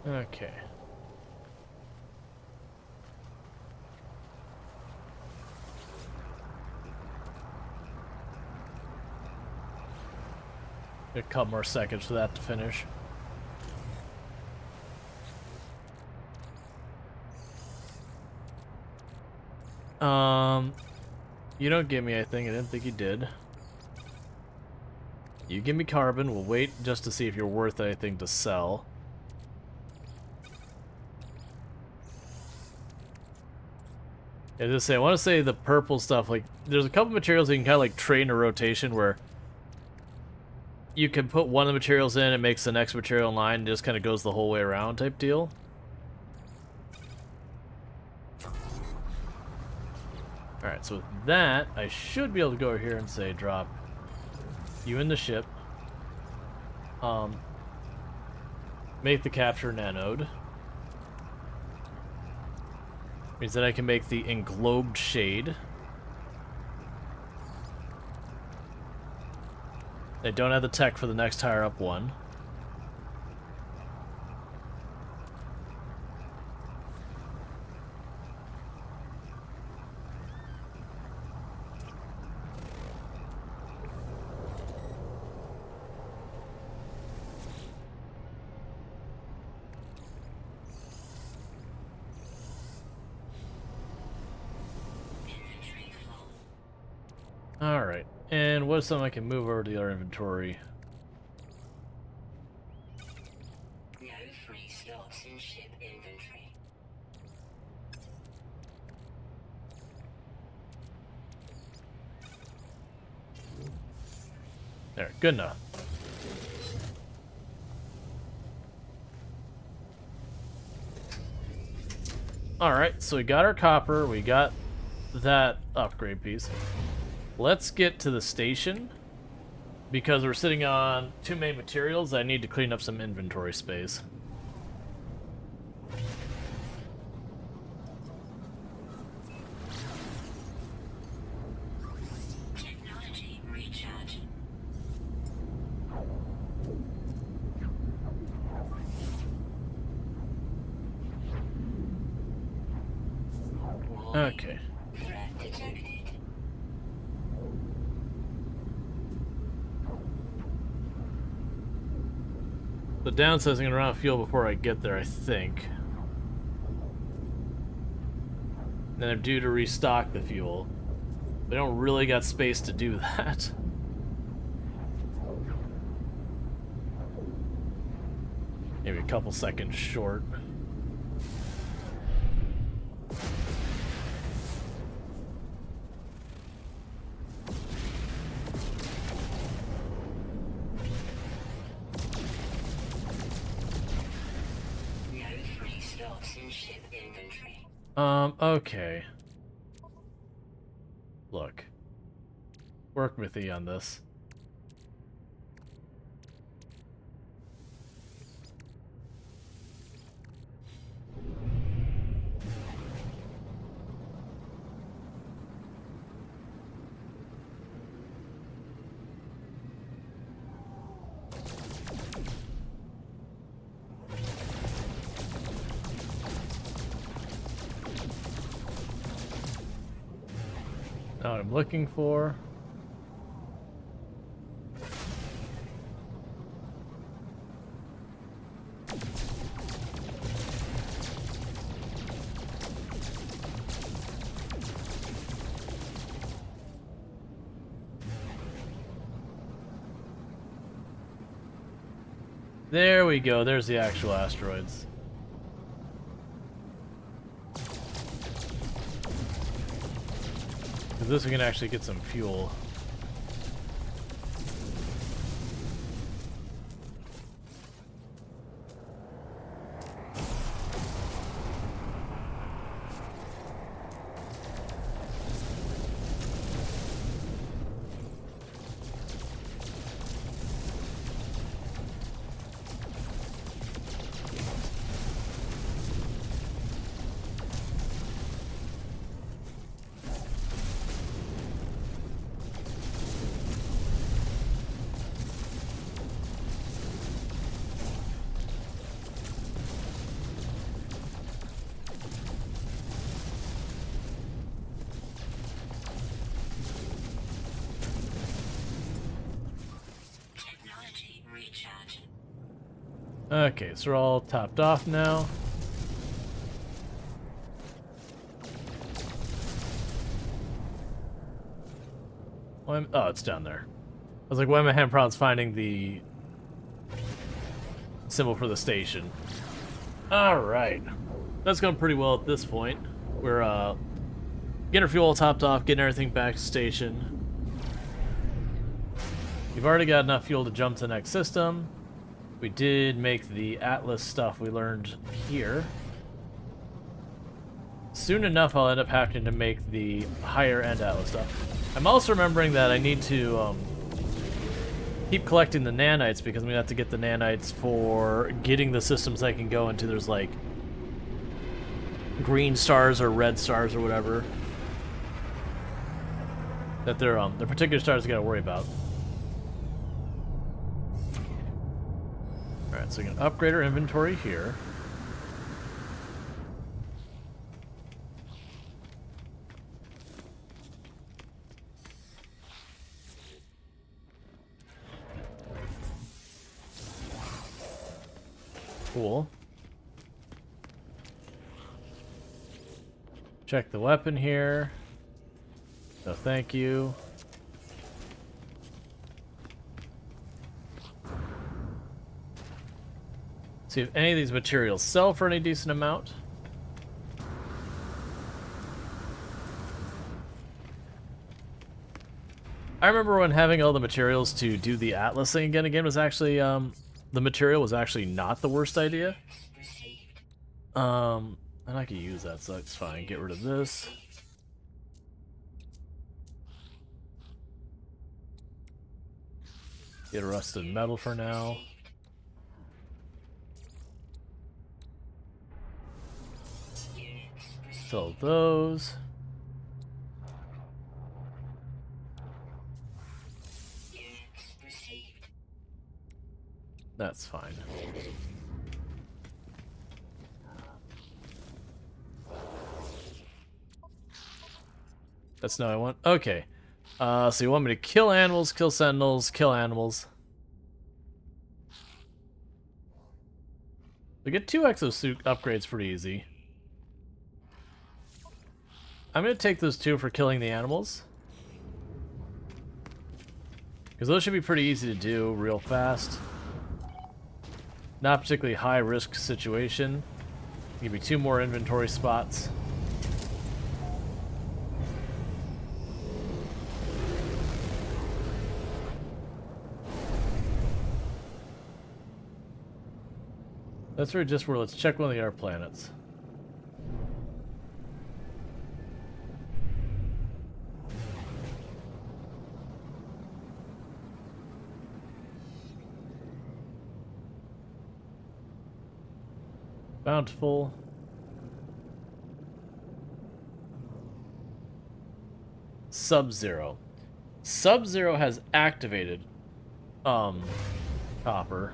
Okay. A couple more seconds for that to finish. You don't give me anything. I didn't think you did. You give me carbon. We'll wait just to see if you're worth anything to sell. I just say I want to say the purple stuff. Like, there's a couple materials you can kind of like trade in a rotation where you can put one of the materials in, it makes the next material in line, and just kind of goes the whole way around type deal. Alright, so with that, I should be able to go over here and say drop you in the ship. Make the capture nanode. Means that I can make the englobed shade. They don't have the tech for the next higher up one. Alright, and what is something I can move over to the other inventory? No free slots in ship inventory. There, good enough. Alright, so we got our copper, we got that upgrade piece. Let's get to the station, because we're sitting on too many materials. I need to clean up some inventory space. Technology recharge. Okay. Threat detected. The downsizing going to run out of fuel before I get there, I think. And then I'm due to restock the fuel. They don't really got space to do that. Maybe a couple seconds short. slots in ship inventory. Okay. Look. Work with me on this. Now what I'm looking for. There we go, there's the actual asteroids. With this we can actually get some fuel. Technology recharge. Okay, so we're all topped off now. Oh, it's down there. I was like, why am I having problems finding the symbol for the station? Alright. That's going pretty well at this point. We're getting our fuel topped off, getting everything back to station. We've already got enough fuel to jump to the next system. We did make the Atlas stuff we learned here. Soon enough, I'll end up having to make the higher end Atlas stuff. I'm also remembering that I need to keep collecting the nanites because I'm gonna have to get the nanites for getting the systems I can go into. There's like green stars or red stars or whatever that they're particular stars I gotta worry about. All right, so we can upgrade our inventory here. Cool. Check the weapon here. No, thank you. See if any of these materials sell for any decent amount. I remember when having all the materials to do the Atlas thing again was actually, the material was actually not the worst idea. And I could use that, so that's fine. Get rid of this. Get rusted metal for now. Sell those. That's fine. That's not what I want. Okay. So you want me to kill animals, kill sentinels, kill animals. We get 2 exosuit upgrades pretty easy. I'm going to take those 2 for killing the animals. Because those should be pretty easy to do real fast. Not particularly high risk situation. Give me 2 more inventory spots. That's really just where let's check one of the other planets. Bountiful. Sub-Zero. Sub-Zero has activated copper.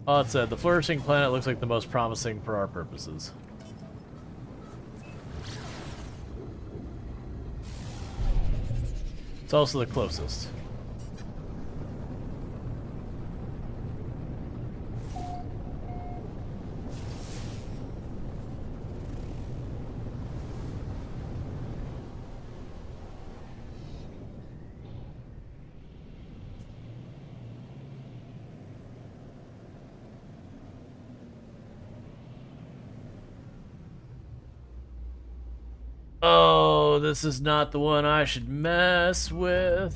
Oh, it said the flourishing planet looks like the most promising for our purposes. It's also the closest. Oh, this is not the one I should mess with.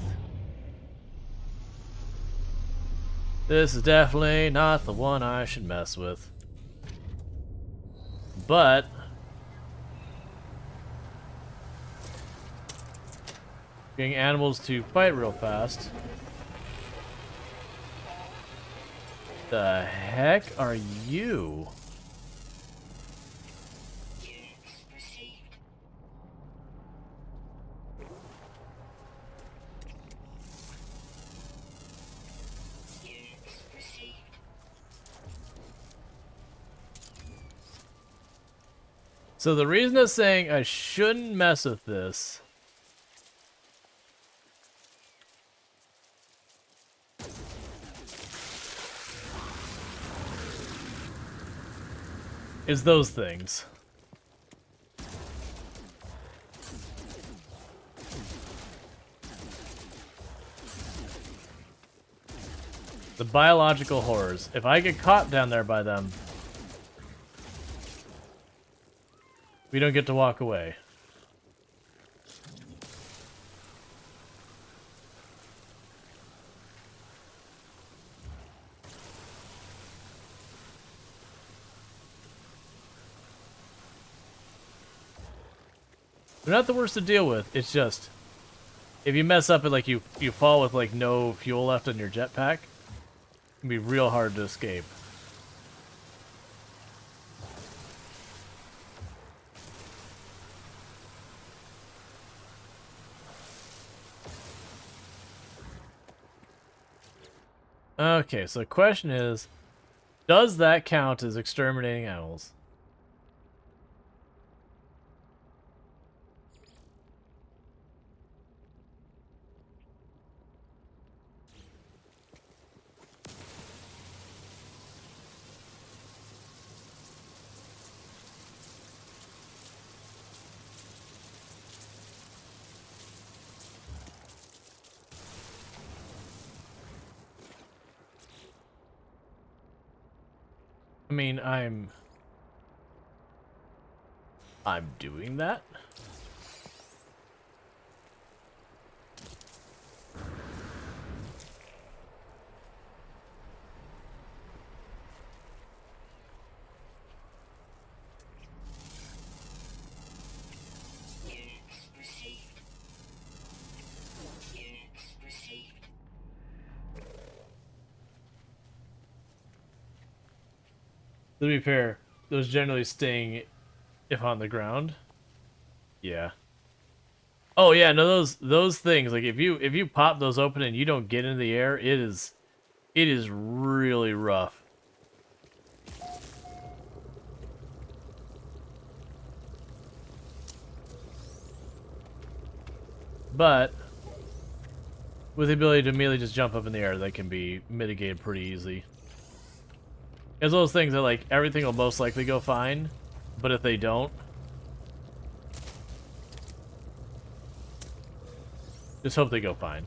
This is definitely not the one I should mess with. But getting animals to fight real fast. The heck are you? Units received. Units received. So the reason it's saying I shouldn't mess with this is those things. The biological horrors. If I get caught down there by them, we don't get to walk away. They're not the worst to deal with. It's just if you mess up and like you fall with like no fuel left in your jetpack, it can be real hard to escape. Okay, so the question is, does that count as exterminating animals? I mean, I'm doing that. Units received. Units received. To be fair, those generally sting if on the ground. Yeah. Oh yeah, no, those things, like if you pop those open and you don't get into the air, it is really rough. But with the ability to immediately just jump up in the air, that can be mitigated pretty easy. It's those things that like everything will most likely go fine, but if they don't, just hope they go fine.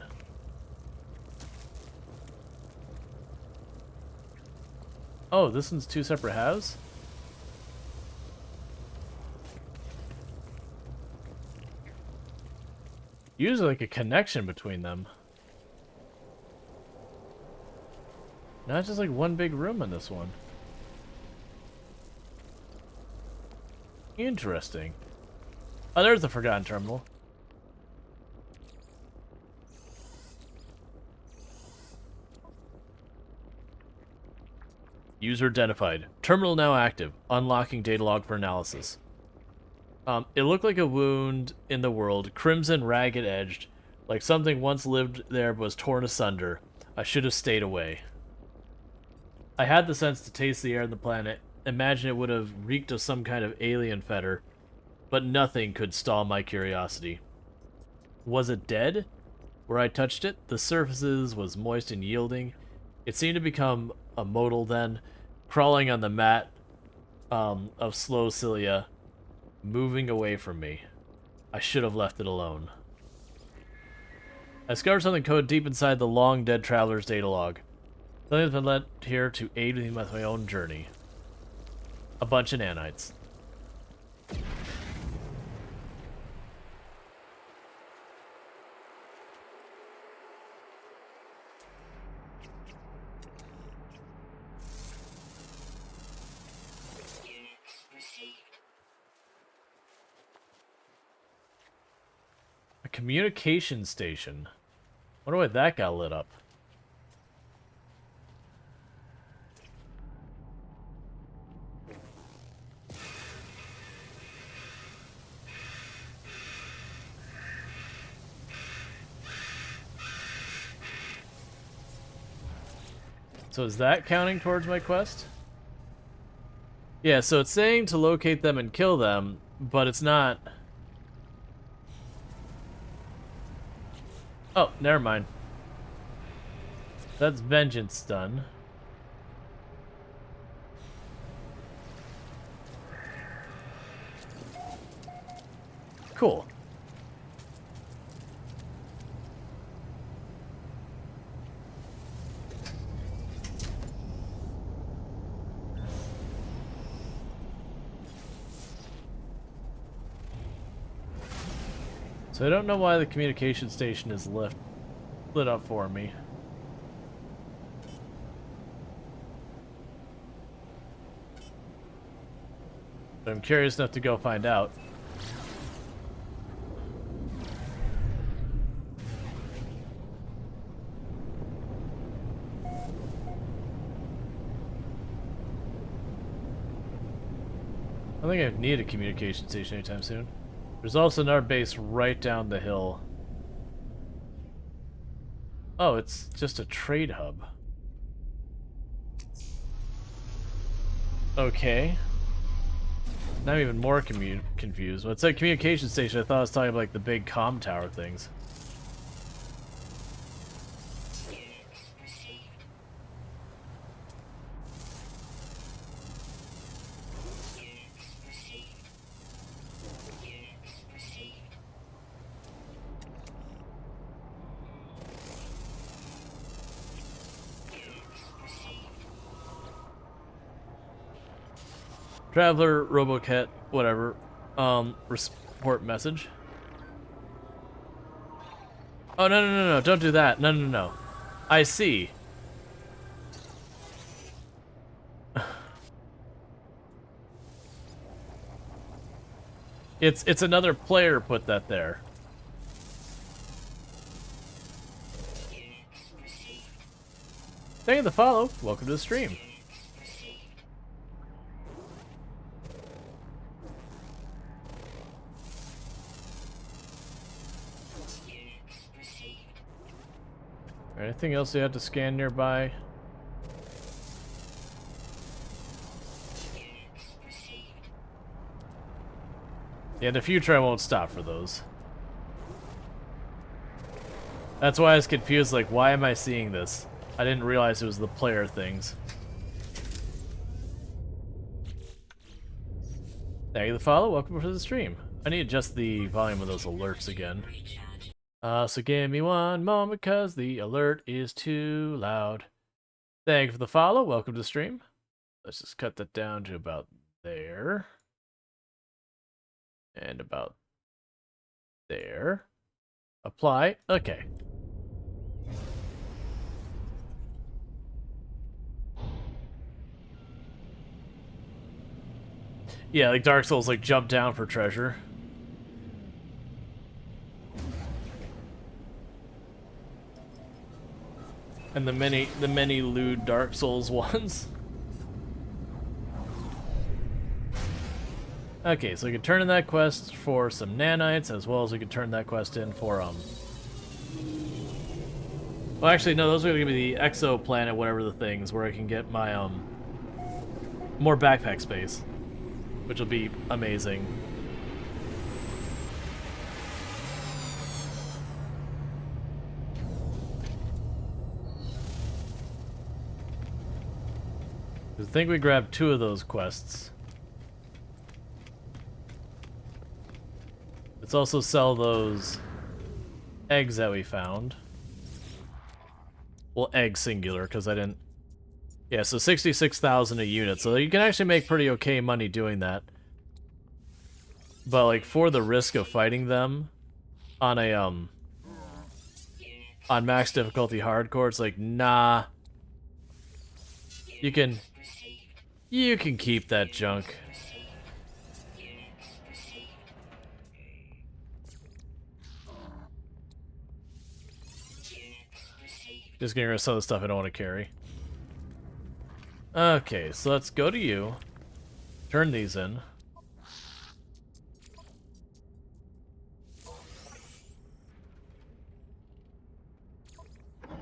Oh, this one's two separate halves? Usually like a connection between them. Not just like one big room in this one. Interesting. Oh, there's the Forgotten Terminal. User identified. Terminal now active. Unlocking data log for analysis. It looked like a wound in the world, crimson, ragged-edged, like something once lived there but was torn asunder. I should have stayed away. I had the sense to taste the air on the planet. Imagine it would have reeked of some kind of alien fetor, but nothing could stall my curiosity. Was it dead? Where I touched it, the surfaces was moist and yielding. It seemed to become a modal then, crawling on the mat of slow cilia, moving away from me. I should have left it alone. I discovered something coded deep inside the long dead traveler's data log. Something has been left here to aid me with my own journey. A bunch of nanites. Units received. A communication station. Wonder why that got lit up. So is that counting towards my quest? Yeah, so it's saying to locate them and kill them, but it's not... Oh, never mind. That's vengeance done. Cool. So I don't know why the communication station is lit up for me. But I'm curious enough to go find out. I don't think I need a communication station anytime soon. There's also another base right down the hill. Oh, it's just a trade hub. Okay. Now I'm even more confused. When it said communication station, I thought I was talking about like the big comm tower things. Units received. Units received. Units received. Units received. Traveler, Robocat, whatever. Report message. Oh, no, don't do that. No. I see. It's another player put that there. Units received. Thank you for the follow. Welcome to the stream. Units received. Units received. Anything else you have to scan nearby? Units received. Yeah, in the future I won't stop for those. That's why I was confused, like, why am I seeing this? I didn't realize it was the player things. Thank you for the follow, welcome to the stream. I need to adjust the volume of those alerts again. So give me one moment, cause the alert is too loud. Thank you for the follow, welcome to the stream. Let's just cut that down to about there. And about there. Apply. Okay. Yeah, like Dark Souls, like jump down for treasure. And the many lewd Dark Souls ones. Okay, so we could turn in that quest for some nanites, as well as we could turn that quest in for, Well, actually, no, those are going to be the exoplanet, whatever the things, where I can get my, more backpack space, which will be amazing. I think we grabbed 2 of those quests. Let's also sell those eggs that we found. Well, egg singular, because I didn't... Yeah, so 66,000 a unit, so you can actually make pretty okay money doing that. But, like, for the risk of fighting them on a, on max difficulty hardcore, it's like, nah. You can keep that junk. Just getting rid of some of the stuff I don't want to carry. Okay, so let's go to you. Turn these in.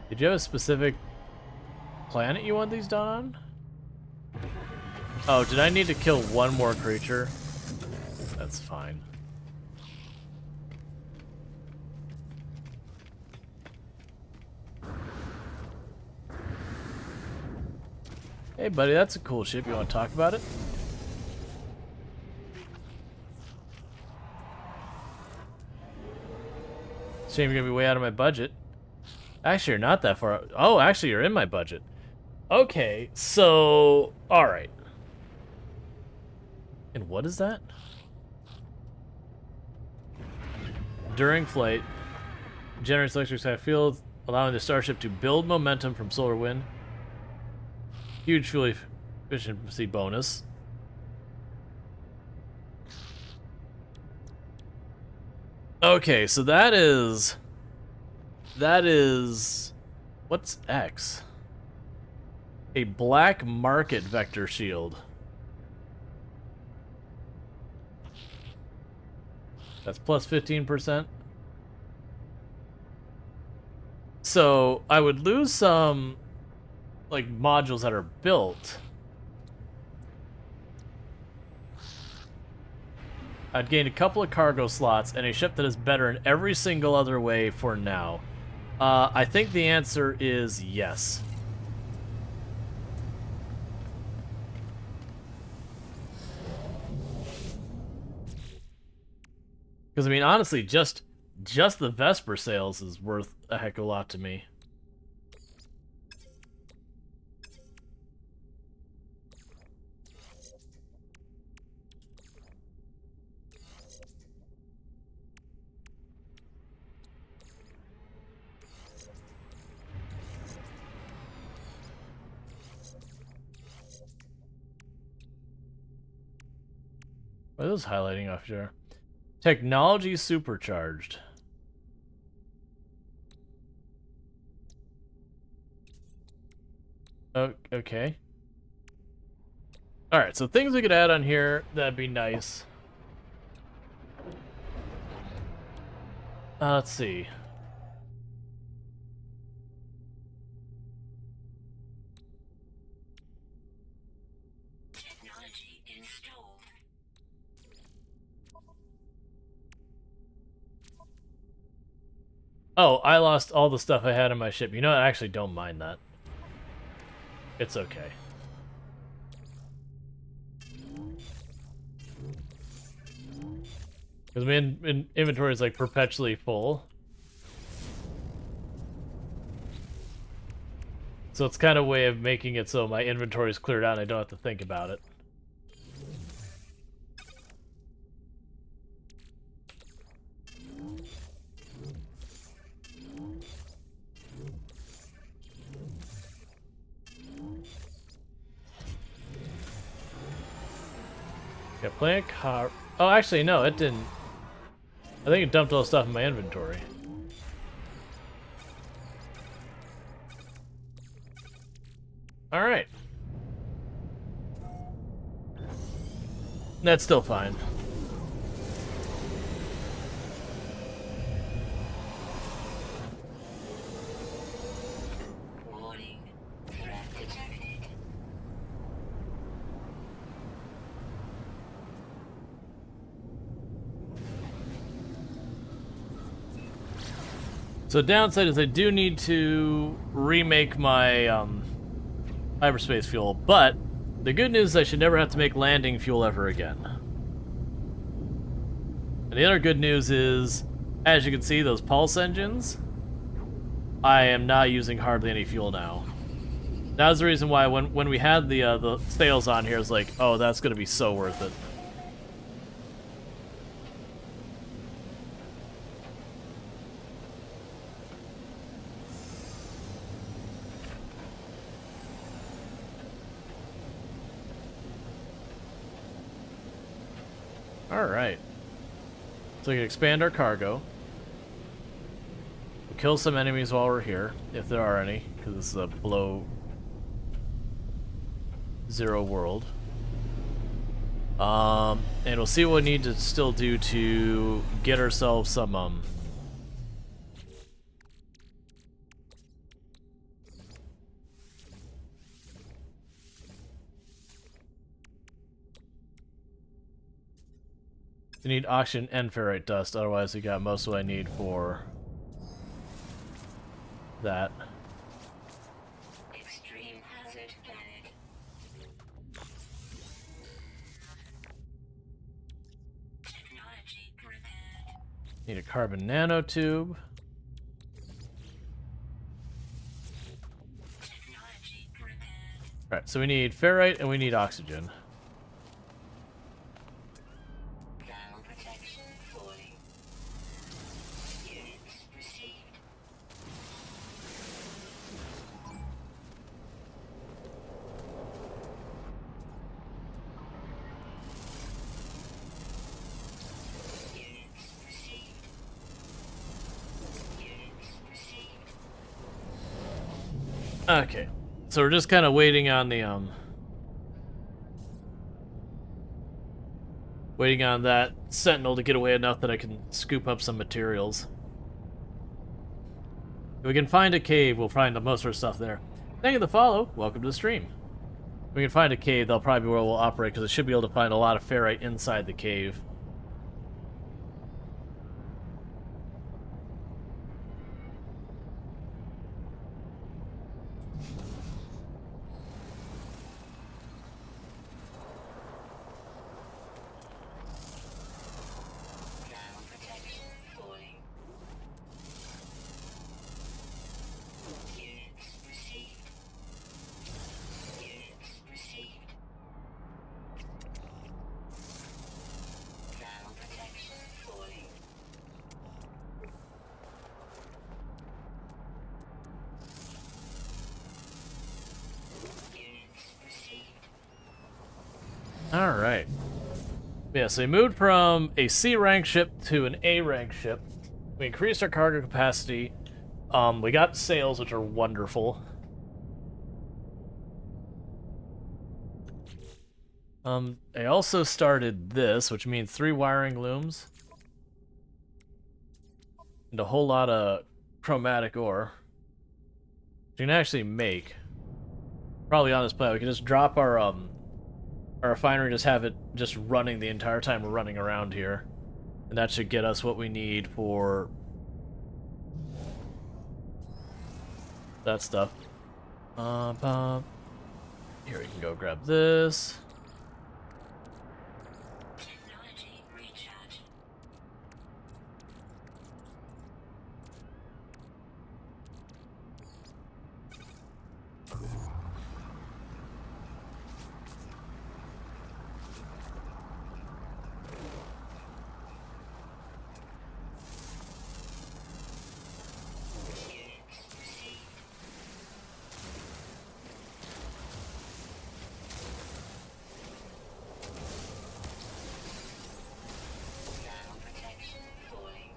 Did you have a specific planet you want these done on? Oh, did I need to kill one more creature? That's fine. Hey, buddy, that's a cool ship. You want to talk about it? Shame you're going to be way out of my budget. Actually, you're not that far. Oh, actually, you're in my budget. Okay, so... Alright. And what is that? During flight, generates electric sky field, allowing the starship to build momentum from solar wind. Huge fuel efficiency bonus. Okay, so that is... What's X? A black market vector shield. That's plus 15%. So I would lose some, like, modules that are built. I'd gain a couple of cargo slots and a ship that is better in every single other way for now. I think the answer is yes. Because, I mean, honestly, just the Vesper sales is worth a heck of a lot to me. What is highlighting off here? Technology supercharged. Oh, okay. Alright, so things we could add on here, that'd be nice. Let's see. Technology installed. Oh, I lost all the stuff I had on my ship. You know, I actually don't mind that. It's okay. Because my inventory is like perpetually full. So it's kind of a way of making it so my inventory is cleared out and I don't have to think about it. Yeah, plant car. Oh, actually, no, it didn't. I think it dumped all the stuff in my inventory. All right. That's still fine. Warning. Threat detected. So downside is I do need to remake my hyperspace fuel, but the good news is I should never have to make landing fuel ever again. And the other good news is, as you can see, those pulse engines, I am not using hardly any fuel now. That was the reason why when we had the sails on here, it's like, oh, that's going to be so worth it. Alright. So we can expand our cargo. We'll kill some enemies while we're here, if there are any, because this is a below zero world. And we'll see what we need to still do to get ourselves some, we need oxygen and ferrite dust, otherwise we got most of what I need for that. Extreme hazard planet. Technology prepared. Need a carbon nanotube. Technology prepared. Alright, so we need ferrite and we need oxygen. Thermal protection falling. Units received. Units received. Units received. Okay. So we're just kind of waiting on the, waiting on that sentinel to get away enough that I can scoop up some materials. If we can find a cave, we'll find most of our stuff there. Thank you for the follow. Welcome to the stream. If we can find a cave, that'll probably be where we'll operate, because I should be able to find a lot of ferrite inside the cave. Thermal protection falling. Units received. Units received. Thermal protection falling. Units received. Alright. Yeah, so we moved from a C rank ship to an A rank ship. We increased our cargo capacity. We got sails, which are wonderful. I also started this, which means 3 wiring looms. And a whole lot of chromatic ore. You can actually make. Probably on this planet, we can just drop our refinery, just have it just running the entire time we're running around here. And that should get us what we need for that stuff. Here we can go grab this. Technology recharge. Units received. Thermal protection falling.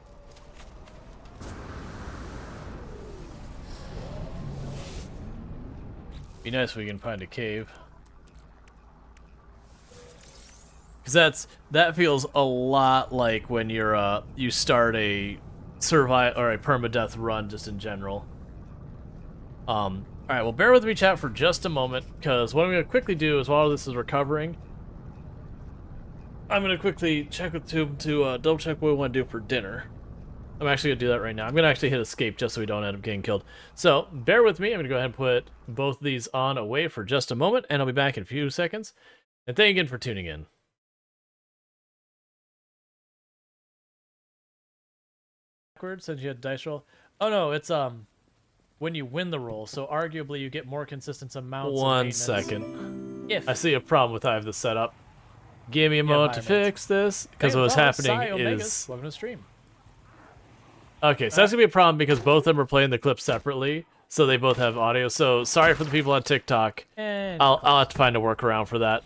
Be nice if we can find a cave. Because that feels a lot like when you start a survive or a permadeath run just in general. All right, well, bear with me, chat, for just a moment, because what I'm going to quickly do is while this is recovering, I'm going to quickly check with Tube to double check what we want to do for dinner. I'm actually going to do that right now. I'm going to actually hit escape just so we don't end up getting killed. So, bear with me. I'm going to go ahead and put both of these on away for just a moment, and I'll be back in a few seconds. And thank you again for tuning in. Backwards, since you had dice roll. Oh no, it's when you win the roll, so arguably you get more consistent amounts. 1 second. If I see a problem with how I have this set up. Give me a moment to fix this, because what was happening is... welcome to the stream. Okay, so that's going to be a problem because both of them are playing the clips separately, so they both have audio. So sorry for the people on TikTok. And I'll have to find a workaround for that.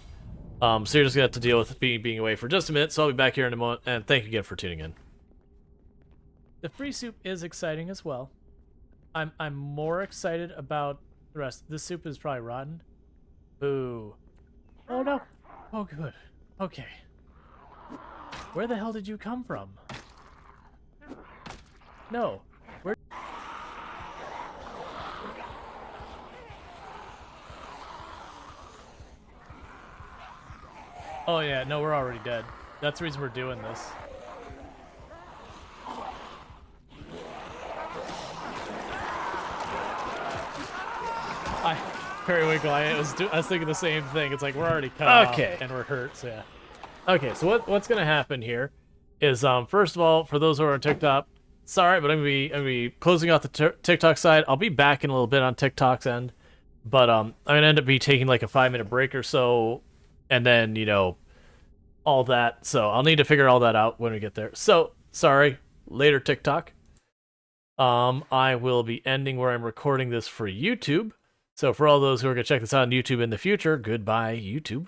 So you're just going to have to deal with being away for just a minute, so I'll be back here in a moment, and thank you again for tuning in. the free soup is exciting as well. I'm more excited about the rest. This soup is probably rotten. Boo. Oh no. Oh good. Okay. Where the hell did you come from? No. Where? Oh yeah, no, we're already dead. That's the reason we're doing this. Periwinkle, I was thinking the same thing. It's like we're already cut off and we're hurt, so yeah. Okay, so what's gonna happen here is first of all, for those who are on TikTok, sorry, but I'm gonna be closing out the TikTok side. I'll be back in a little bit on TikTok's end, but I'm gonna end up taking like a 5-minute break or so, and then all that. So I'll need to figure all that out when we get there. So sorry, later TikTok. I will be ending where I'm recording this for YouTube. So for all those who are gonna check this out on YouTube in the future, goodbye YouTube.